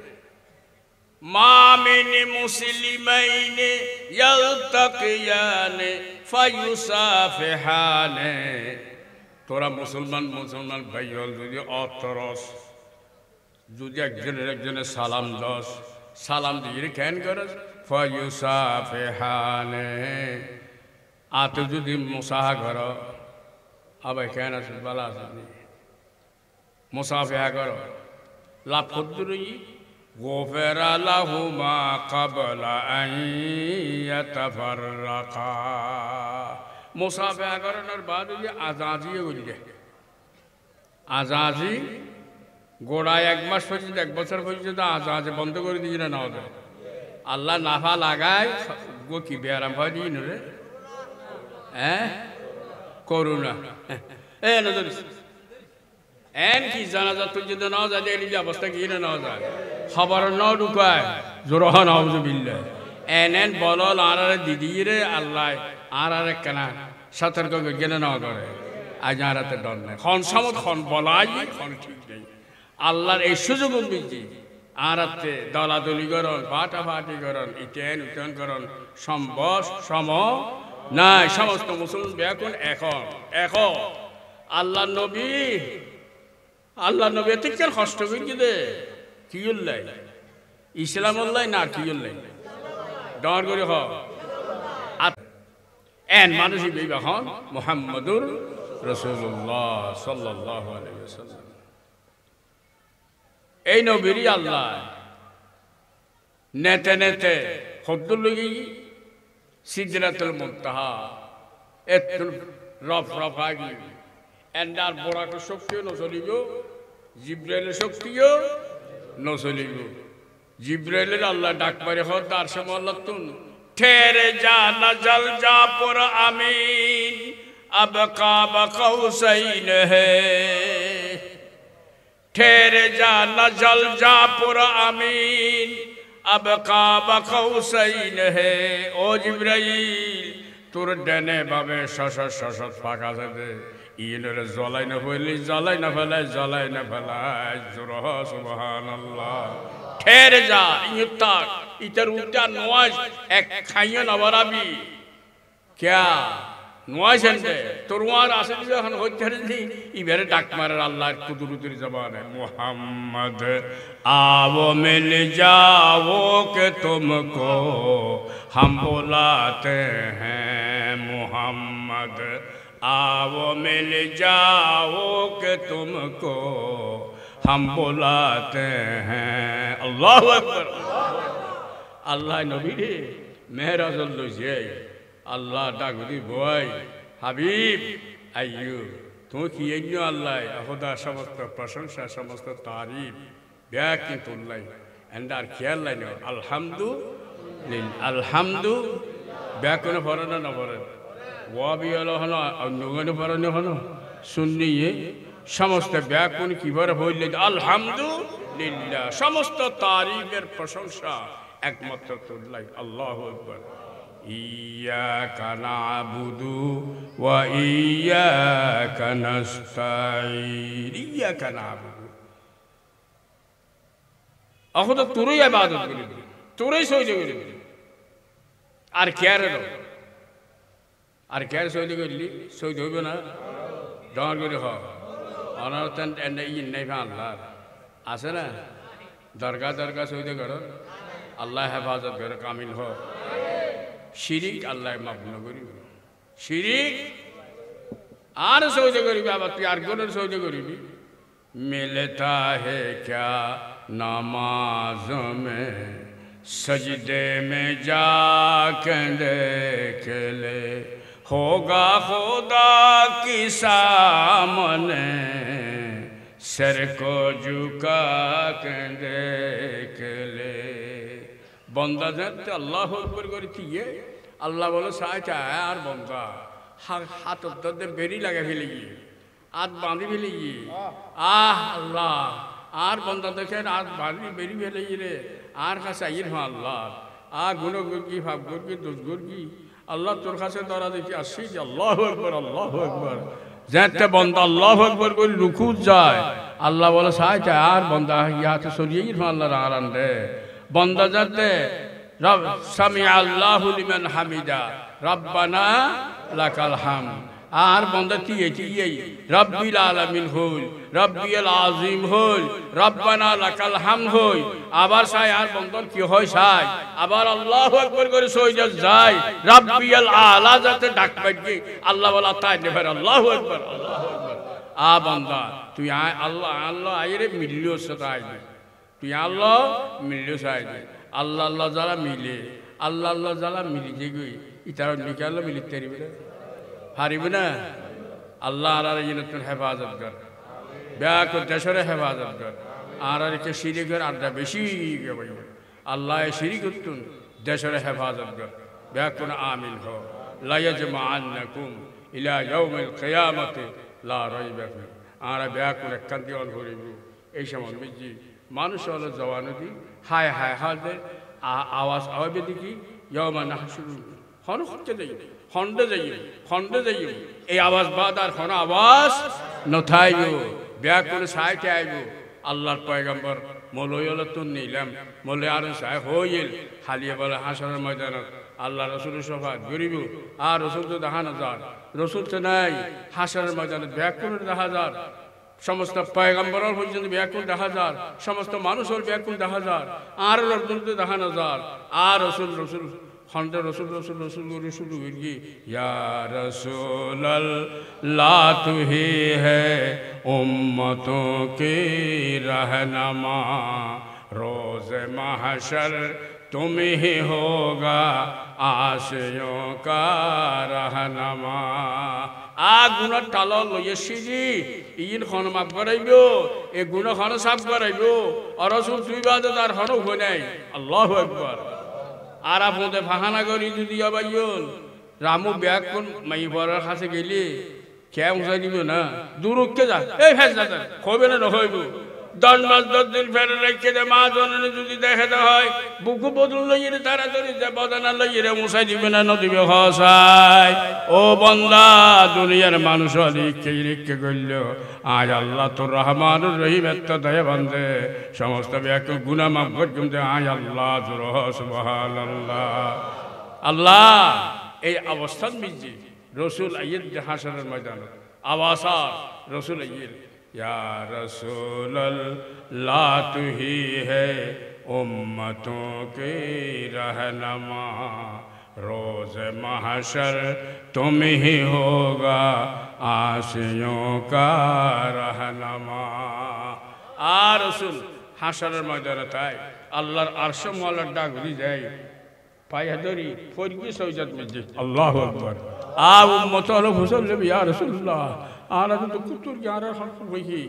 মা মিন মুসলিমাইনে ইয়ালতাকিয়ানে ফায়ুসাফিহানে তোরা মুসলমান ভাই হল যদি অতরস যদি একজনের সালাম দস সালাম দিয়ে কেন করস ফায়ুসাফিহানে আতে যদি মুসাহা কর আবার কেন আছে বালা আছে মুসাফিহা কর লাভ করতে গোফেরা লাহুমা কাবলা আইয়াতাফাররাকা মুসাফিহা করার বাদ আজাজি গড়িয়ে আজাজি গোড়ায় 1 মাস পর্যন্ত 1 বছর পর্যন্ত আজাজি বন্ধ করে দিয়ে না হবে আল্লাহ নাফা লাগায় গো কি বেয়ারাম হয় দিন রে হ্যাঁ করুণা এ নজর এন কি জানাজা তুই যদি না যায় এই অবস্থা কি না যায় খবর ন ঢুকায় জোরহান আউযুবিল্লাহ এন বলল আর দিদি রে আল্লাহ আর কেনা সতর্ক গেলে না করে আজ আরাতে ডর নেই খন সমত খন বলাই খন ঠিক নেই আল্লাহর এই সুযোগ দিচ্ছি আরাতে দলাদলি করন ফাটাফাটি করন ইটেন করন সম্বস সম নাই সমস্ত মুসলমান ব্যাকুন এখন আল্লাহ নবী এত কেন কষ্ট করছি দে কি উল্লাই ইসলাম উল্লাই না কি উল্লাই ডর করে হ এন মানুষই বিবাহ মুহাম্মদুর রাসূলুল্লাহ সাল্লাল্লাহু আলাইহি ওয়াসাল্লাম এই নবীরই আল্লাহ নেতে নেতে হদ্দুল লগি সিদরাতুল মুনতাহা এত রফ রফ আগি এন্ডার বড়াকে শক্তিও নচলিব জিব্রাইলের শক্তিও নচলিব জিব্রাইলের আল্লাহ ডাক মারে হর তার সময় আল্লাহ তুন ठहरे जा नजल जा पुर अमीन अब काब कौसैन है ठहरे जा नजल जा पुर अमीन अब काब कौसैन है ओ जिब्राइल তোর ডেনে ভাবে শশত শশত ফাঁকা যাবে ইনরে জ্বলাই না ফেলি জ্বলাই না ফেলাই জোর সুবহানাল্লাহ ঠেরে যা ইয়তা ইতার উল্টা নওয়াজ এক খাইয়া নবরাবি क्या নওয়াজ এন্ডে তোরওয়ার আসলে যখন হইতে রে ইবারে ডাক মারে আল্লাহর কুদরতের জবানে মুহাম্মদ आओ मिल जाओ कि तुमको हम बुलाते हैं मुहम्मद आओ मिल जाओ कि तुमको हम बुलाते हैं अल्लाहु अकबर अल्लाह नबी रे मेहराज लइजे अल्लाह डाकदी बय হাবিব আইয়ু তুমি কি এন্য আল্লাহ খোদা সমস্ত প্রশংসা সমস্ত তারিফ ব্যাকিতুল্লাহ এন্ডার খেয়াল লাইন আলহামদু ব্যাকুন পড়ানো না পড়েন ওয়াবি হলো হলো অন্যগণ পড়ানো হলো শুননিয়ে সমস্ত ব্যাকুন কিভাবে হইলে আলহামদুলিল্লাহ সমস্ত তারিফের প্রশংসা একমাত্র আল্লাহ আল্লাহু আকবার ইয়্যাকা না'বুদু ওয়া ইয়্যাকা নাস্তাঈন ইয়্যাকা না'বুদু এখন তো তোরই ইবাদত করি তোরই সহ্য করি আর কেয়ার সহ্য করলি সহ্য হইবে না ডর করে হ অনর্থন ইন নাই আল্লাহ আছে না দরগা সহ্য করো আল্লাহ হেফাজত করে কামিল হ শিরিক আল্লাহ মাফ না করিব শিরিক আর সহ্য করিবি আবার তুই আর কোন সহ্য করিবি मिलता है क्या नमाज में सजदे में जाकर देख ले होगा खुदा की सामने सर को झुका कर देख ले बंदा जब अल्लाह अकबर करती अल्लाह बोलो साथ आया बंदा हाथ दे बेरी लगा फैले आध बांधी फैले आह अल्लाह आर बंदा देखे आध बांधी बेरी फैले रे आर का चाहिए हाँ अल्लाह आ गुनो गुर की फाप गुर की दुस गुर की अल्लाह तोर खासे दौरा देखी अस्सी अल्लाह अकबर जैसे बंदा अल्लाह अकबर को रुकू जाए अल्लाह बोलो साथ आर बंदा यहाँ तो सोरिए हाँ अल्लाह रान दे बंदा जाते रब समी अल्लाहु लिमन हमिदा रब्बाना लकल हाम्द आर बंदा तिये रब्बिल आलामीन होल रब्बिल आजीम होल रब्बाना लकल हाम्द होल आबार साय आर बंदर की होय साय आबार अल्लाहु अकबर करे सइदा जाय रब्बिल आला जाते डाक पाइगे अल्लाह वाला ताय नेफर अल्लाहु अकबर आ बंदा तू अल्लाह अल्लाह आइरे मिलियो सताय তুই আল্লাহ মিলিও চাই আল্লাহ আল্লাহ যারা মিলে আল্লাহ যারা মিলি যে গই ইতার নিকে আল্লাহ মিলিতে পারিবে না আল্লাহ আর তোর হেফাজত কর ব্যাক দেশের হেফাজত কর আর কে শিরিকের আড্ডা বেশি আল্লাহ শিরিক করতুন দেশের হেফাজত কর ব্যাক কোন আমিন হো লা ইয়াজমাআন্নাকুম ইলা ইয়াউমিল কিয়ামতি লা রাইবা ফি আর ব্যাক কোন কান্দিওয়াল করিব এই সময় বিজি মানুষ হলো জওয়ানদি হায় হায় হাতে আওয়াজ আওয়াবে দেখি ইয়মা নাহশুরু খন্ডে যাই এই আওয়াজ বাদ আর কোন আওয়াজ নথাইও ব্যাকুল সাইতে আইব আল্লাহর পয়গম্বর মৌলয়ল তো নিলাম মৌলে আর সাহেব হইল হালিয়ে বলে হাসরের ময়দানত আল্লাহ রসুলের সভা গরিব আর রসুল তো দেখা না যার রসুল তো নাই হাসরের ময়দানত ব্যাকুলের দেখা যার সমস্ত পয়গম্বর পর্যন্ত ব্যাকুল দেখা যার সমস্ত মানুষের ব্যাকুল দেখা যার আর রসুল তো দেখা না যার আর রসুল খন্ডে রসুল করে শুরু করি ইয়া রাসূলুল্লাহ তু হি হ্যায় উম্মতোं की रहनुमा रोज़ महशर तुम ही होगा आशियों का रहनमा आ गुना टालो लइए सिजी इन खन माफ कराइबो ए गुना खन साफ कराइबो और रसूल दुई बादे तार खन हो নাই আল্লাহু আকবার আর আপনাদের ফাহানা করি যদি আবাইন রামু ব্যাগ কোন মাই বড়ার কাছে গেলি কে উঠাই দিব না দূরকে যা এই ফেস যা হবে না হইব 10 মাস 10 দিন ফেরে রেখে দে মা জননে যদি দেখাতে হয় বুকু বদল লইয়ে তাড়াতাড়ি যে বদনা লইয়ে রে মুসাই দিবে না নদিবে হসাই ও বান্দা দুনিয়ার মানুষ লিখে লিখে কইল আজ আল্লাহ তোর রহমানুর রহিম এত দয়া বান্দে সমস্ত ব্যাক গুনাহ মাফ করুম দে আজ আল্লাহ জোর সুবহানাল্লাহ আল্লাহ এই অবস্থান মিজি রাসূল আইয়দ হাসরের ময়দানে আওয়াসা রাসূল আইয়দ या रसूल अल्लाह तू ही है उम्मतों के रहनुमा रोज़ महशर तुम ही होगा आशियों का रहनुमा आ रसूल हाशरेर मयदाने ताई अल्लाहर आरश मौलार डाक दी जाए पाया धरी फरगी सौजत मिजी अल्लाहु अकबर आ उम्मत हलो फसल या रसूलुल्लाह आरा तो कुतुर यारा हक वही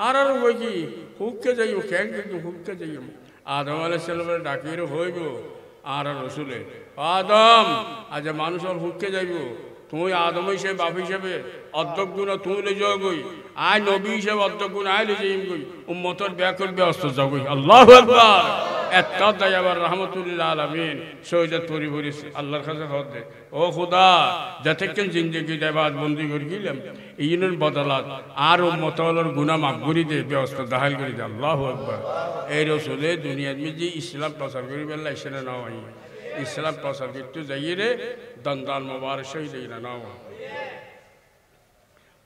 आरा वही हुक्के जाइयो केंगे हुक्के जाइयो आदम अलैहिस सलाम डाकिरो होइबो आरा रसूले आदम आज मानुष और हुक्के जाइबो তুই আদম হিসেবে বাপ হিসেবে অধ্যক্ষ গুণ তুই লে যাবই আয় নবী হিসেবে অধ্যক্ষ গুণ আয় লে যাইম কই উম্মতের ব্যাকল ব্যস্ত যাবই আল্লাহু আকবার এত দয়াবার রহমাতুল্লাহ আলামিন সৈয়দ পরিবরি আল্লাহর কাছে হদে ও খোদা যতক্ষণ জিন্দেগি দেবাদ বন্দি করে গেলাম ইনের বদলাত আর উম্মতর গুনাহ মাফ করে দে ব্যবস্থা দাখিল করে দে আল্লাহু আকবার এই রাসূলে দুনিয়ার মধ্যে ইসলাম প্রচার করি বেলা ইসনে না হয় ইসলাম প্রচার করতে যাইরে দন্দাল মুবারক শহীদ না নাও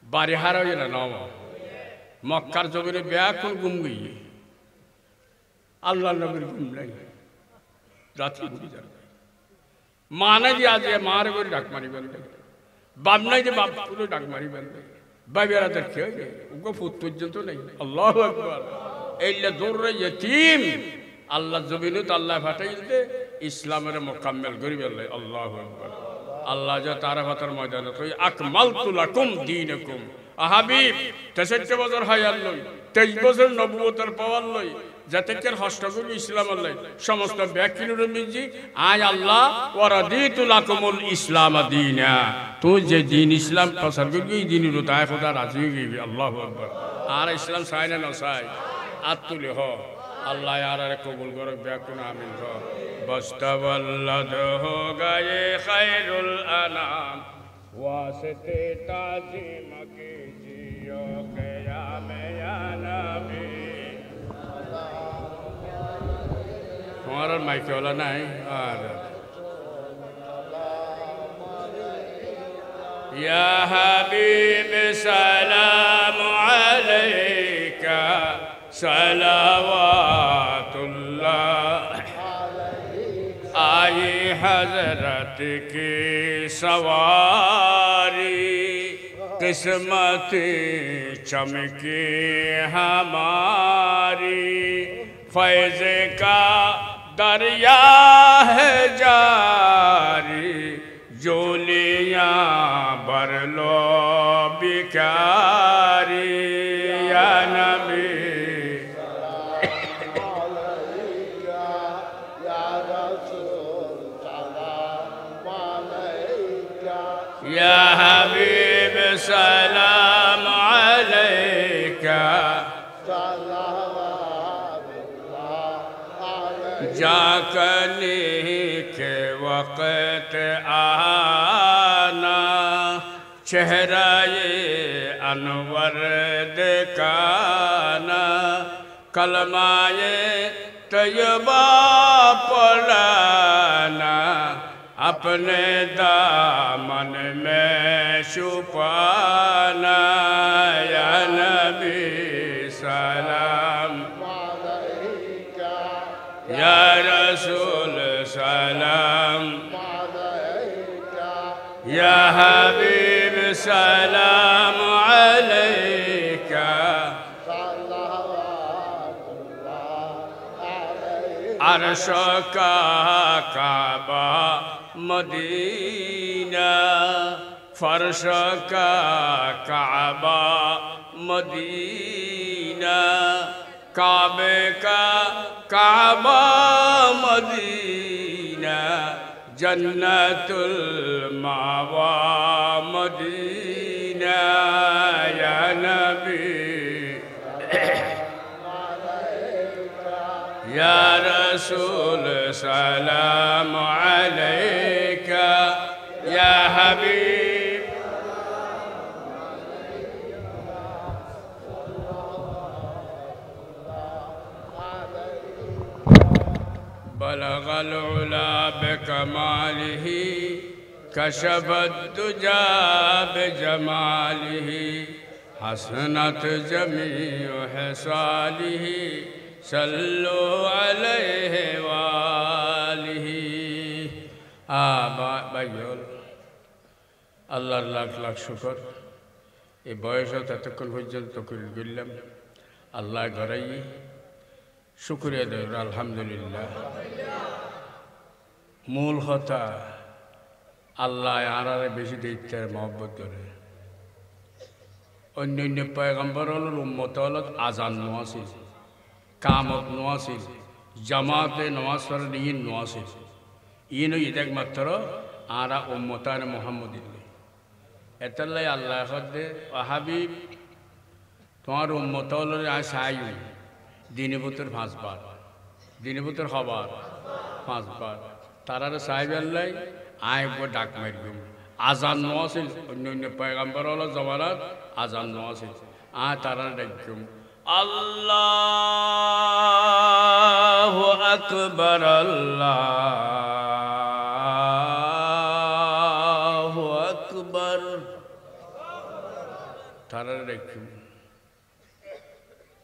বাড়ি হারাই না নাও মক্কার জমিনে ব্যাকুল গুম গই আল্লাহ নবীর গুম নাই রাতি ঘুরি যাবে মানে যে আজ মার করে ডাক মারি বলবে বাপ নাই যে বাপ পুরো ডাক মারি বলবে বাবেরা দেখে ওগো ফুট পর্যন্ত নাই আল্লাহু আকবার এইলা দৌড়ে ইতিম আল্লাহ জমিনে তো আল্লাহ ফাটাইতে ইসলামের মোকাম্মেল করি বললে আল্লাহু আকবার আল্লাহ যা তারা ফাতার ময়দানে কই আকমালতু লাকুম দীনাকুম হাবিব 63 বছর হায়াত লই 23 বছর নবুয়তের পাওয়ার লই যতক্ষণ হস্তগুলো ইসলাম আল্লাহ সমস্ত ব্যাকিনুর মিজি আয় আল্লাহ ওয়া রাদিতু লাকুমুল ইসলাম দীনা তুই যে দিন ইসলাম প্রচার করবি এই দিনের তাই খোদা রাজি হয়ে গবি আল্লাহু আকবার আর ইসলাম চাই না চাই আতুলে হ अल्लाह यार कबूल करो ब्याकुन आमीन हो बस्तवल्लद हो गए खैरुल अनाम वास्ते ताजीम के जियो क़याम या नबी हमारा माइक वाला नहीं और या हबीब सलाम अलैका सलावातुल्लाह आई हजरत की सवारी किस्मत चमकी हमारी फैज़ का दरिया है जारी जोलियाँ भर लो बिकारी या नबी या हबीब सलाम अलैका जाकने के वक़्त आना चेहराए अनवर दिखाना कलमाए तैयबा पढ़ाना अपने दामन में छुपाना या नबी सलाम अलैका या रसूल सलाम अलैका या हबीब सलाम अलैका अर्श का काबा मदीना फर्श का काबा मदीना काबे का काबा मदीना जन्नतुल मावा मदीना या नबी या रसूल सलाम अलैका या हबीब बलगल उला बिकमालिही कशफत दुजा बिजमालिही हसनत जमीउ हिसालिही सल्लु अलैहि वालिही भाइयों আল্লাহর লাখ লাখ শুকর এই বয়সে ততক্ষণ পর্যন্ত গেলাম আল্লাহ ঘরাই শুকরিয়া দেব আলহামদুলিল্লাহ মূল কথা আল্লাহ আরারে বেশি দেখতে মহব্বত করে অন্য অন্য পয়গম্বর হল উম্মত হল আজান নোয়াছিল কামত নোয়াছিল জামাতে নমাজ পড়ে নিয়ে নোয়াছিল ইনো ইদেক মাত্র আরা উম্মতান মুহাম্মদিল্লাহ এতাল্লাই আল্লাহ খদ্দে হাবিব তোমার উম্মত হল সাই দিনে বুতর 5 বার দিনে বুতর হবার 5 বার তারার সাহেব আল্লাহ আয় ডাক মারবেন আজান নোয়াছিল অন্য অন্য পয়গম্বর হল জমানাত আজান নোয়াছিল তারার ডাকবেন আল্লাহু আকবার আল্লাহু আকবার তারার ডাকবেন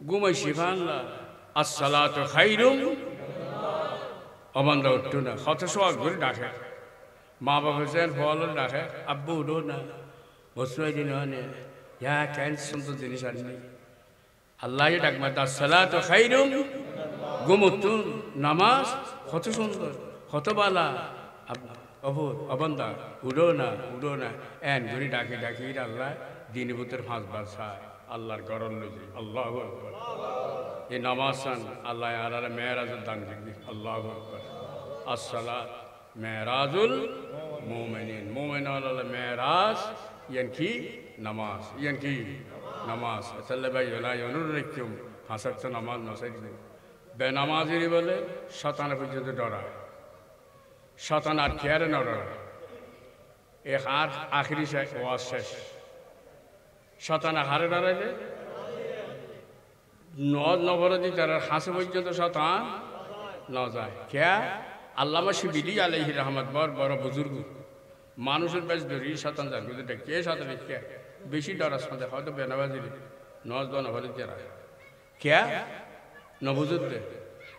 ঘুমাই শিফাল্লাহ আসসালাতু খাইরুম অবন্ধ উঠতো না কত সোয়াগ করে ডাকে মা বাবা হোসেন ফল ডাকে আব্বু উঠো না বসুয়াই দিন ইয়া কেন সুন্দর জিনিস আননি আল্লাহ ডাক মাতা আসসালাতু খাইরুম ঘুমতুন নামাজ কত সুন্দর কত বালা অবন্ধা উঠো না এন ঘুরি ডাকি ডাকি আল্লাহ দিনে বুতের 5 বার চায় আল্লাহর গরল লজি আল্লাহু আকবার এই নামাজ সান আল্লাহ আর মেরাজুল দান করবি আল্লাহু আকবার আসসালাত মেরাজুল মুমিনিন মুমিন আল্লাহ মেরাজ ইয়ানকি নামাজ আসলে ভাই ওলা অনুর রাখুম হাসাত নামাজ নসাই বেনামাজির বলে শতানা পর্যন্ত ডরায় শতানা আর কেয়ারে ন ডরায় এক আর আখরি ওয়াজ শেষ শতানা হারে দাঁড়াইলে নবরদি তারা হাসে পর্যন্ত শতান ন যায় কে আল্লামা শিবিলি আলাইহি রহমত বড় বুজুর্গ মানুষের বেশ ধরি শতান যান কিন্তু কে শতান কে বেশি ডরাস মধ্যে হয়তো বেনাবাজি নজ নবরদি যারা কে নবুজুদ্দে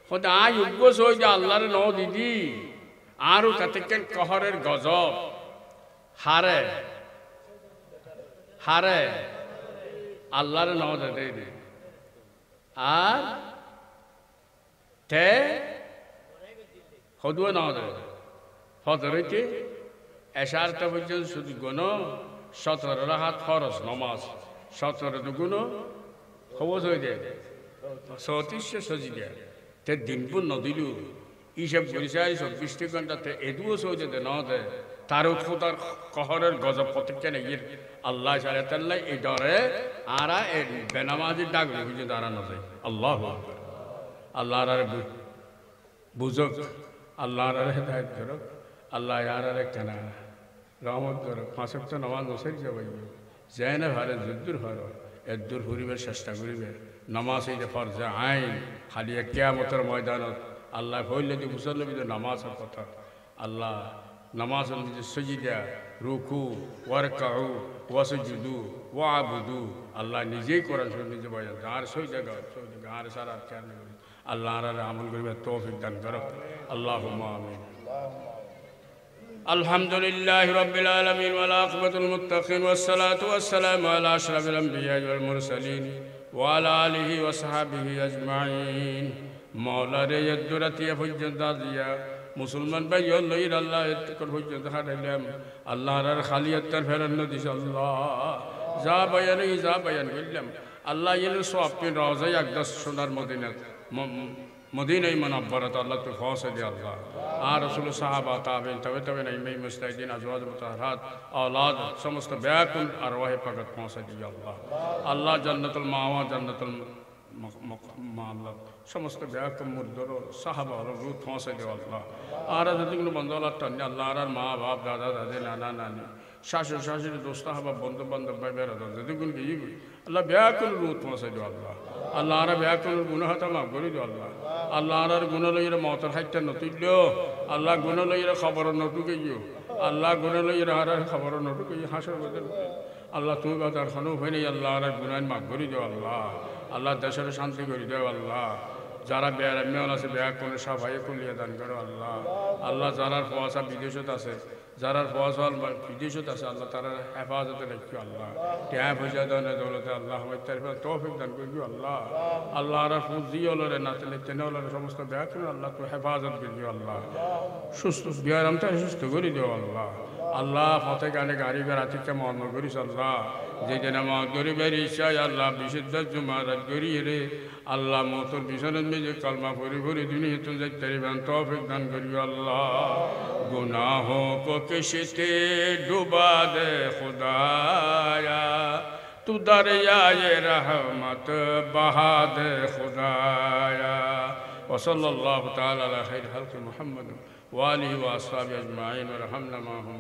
হয়তো আয় উগ্গস হয়ে যে আল্লাহরে ন দিদি আরও তাতে কহরের গজব হারে আল্লাহরে ন দে আর তে হদুয়া ন দে হদরিতে এশারটা পর্যন্ত শুধু গুণ 17 রাকাত ফরজ নমাজ 17 গুণ খবর হয়ে যায় 34 সজি দেয় তে দিনপুর নদিলু হিসাব পরিচয় 24 ঘন্টাতে এদুও সহজে দে ন দে তারও খোদার কহরের গজব প্রত্যেকটা নেই আল্লাহ সাল্লাহ এই ডরে আরা এই বেনামাজির ডাক বুঝে দাঁড়ানো যায় আল্লাহ আল্লাহ আর বুঝক আল্লাহ আর হেদায়ত করক আল্লাহ আর কেনা রহমত করক 5 ওয়াক্ত নামাজ নসের যাবাই জেনে ভারে যুদ্ধুর ভার এদুর ফুরিবার চেষ্টা করিবে নামাজ এই যে ফরজে আইন খালি কিয়ামতের ময়দানত আল্লাহ হইলে যে মুসল্লি নামাজের কথা আল্লাহ নামাজের মধ্যে সজিদা রুকু ওয়ারকাউ ওয়াসজুদু ওয়াবুদু আল্লাহ নিজেই করেন নিজে বলেন আর সই জায়গা আর সারা খেয়াল করি আল্লাহ আর আমল করিবে তৌফিক দান করো আল্লাহুম্মা আমিন আলহামদুলিল্লাহি রাব্বিল আলামিন ওয়াল আকিবাতুল মুত্তাকিন ওয়াস সালাতু ওয়াস সালামু আলা আশরাফিল আমবিয়া ওয়াল মুরসালিন ওয়া আলা আলিহি ওয়া সাহবিহি আজমাইন মৌলারে এদ্দুরাতিয়া পর্যন্ত দিয়া মুসলমান ভাই লইর আল্লাহ পর্যন্ত হারাইলাম আল্লাহর খালিয়াত্তার ফেরান্ন দিস আল্লাহ যা বায়ান করলাম আল্লাহ ইলে সব পিন রওজায় আকদাস সোনার মদিনায় মুনাব্বারাত আল্লাহ তো পৌঁছে দে আল্লাহ আর রাসূল সাহাবা তাবেঈন তবে ইমাম মুস্তাহিদিন আজওয়াজ মুতাহহারাত আওলাদ সমস্ত ব্যাকুল আরওয়াহে পাক পৌঁছে দিয়ে আল্লাহ আল্লাহ জান্নাতুল মাওয়া জান্নাতুল আল্লাহ সমস্ত ব্যাকুল মুর্দর সাহাবা রূহ পৌঁছে দে আল্লাহ আর যতগুলো বন্ধু আল্লাহ টানি আল্লাহ আর মা বাপ দাদা দাদি নানা নানি শাশুড়ি শাশুড়ি দোস্ত হাবা বন্ধু বান্ধব ভাই বেড়াদ যতগুলো গিয়ে আল্লাহ ব্যাকুল রূহ পৌঁছে দে আল্লাহ আল্লাহ আর ব্যাকুল গুনাহ হতা মাফ করে দে আল্লাহ আল্লাহ আর গুণ লইরে মতের হাইটা নতুল্য আল্লাহ গুণ লইরে খবর নটুকেইও আল্লাহ গুণ লইরে আর খবর নটুকেই হাসর বদল আল্লাহ তুমি বাজার খানো হয়ে নেই আল্লাহ আর গুনাহ মাফ করে দেও আল্লাহ আল্লাহ দেশের শান্তি করে দেও আল্লাহ যারা মেয়ন আছে ব্যাগ করে সবাই কুলিয়ে দান করো আল্লাহ আল্লাহ যারার পয়সা বিদেশত আছে যারার পয়সা বিদেশত আছে আল্লাহ তারা হেফাজতে রাখিও আল্লাহ ট্যাপ হয়ে দেওয়া দৌলতে আল্লাহ তৌফিক দান করিও আল্লাহ আল্লাহ আর ফুজি হলরে নাচলে তেনে হলরে সমস্ত ব্যাগ করে আল্লাহ তো হেফাজত করিও আল্লাহ সুস্থ বিয়ারামটা সুস্থ করে দিও আল্লাহ আল্লাহ ফতে গানে গাড়ি গাড়িতে মর্ম করিস আল্লাহ যেদিন আমার গরিবের ইচ্ছায় আল্লাহ বিশুদ্ধ জুমারাত গড়িয়ে রে আল্লাহ মতর বিছানার মেজে কালমা পরি পরি দুনিয়া তো যাইতে পারিবেন তৌফিক দান করিও আল্লাহ गुनाहों को किश्ते डुबा दे खुदाया तू दरियाए रहमत बहा दे खुदाया वसल्लल्लाहु ताला अला खैर खल्क़ि मुहम्मद व आलिहि व अस्हाबिहि अजमाइन वरहमना माहुम।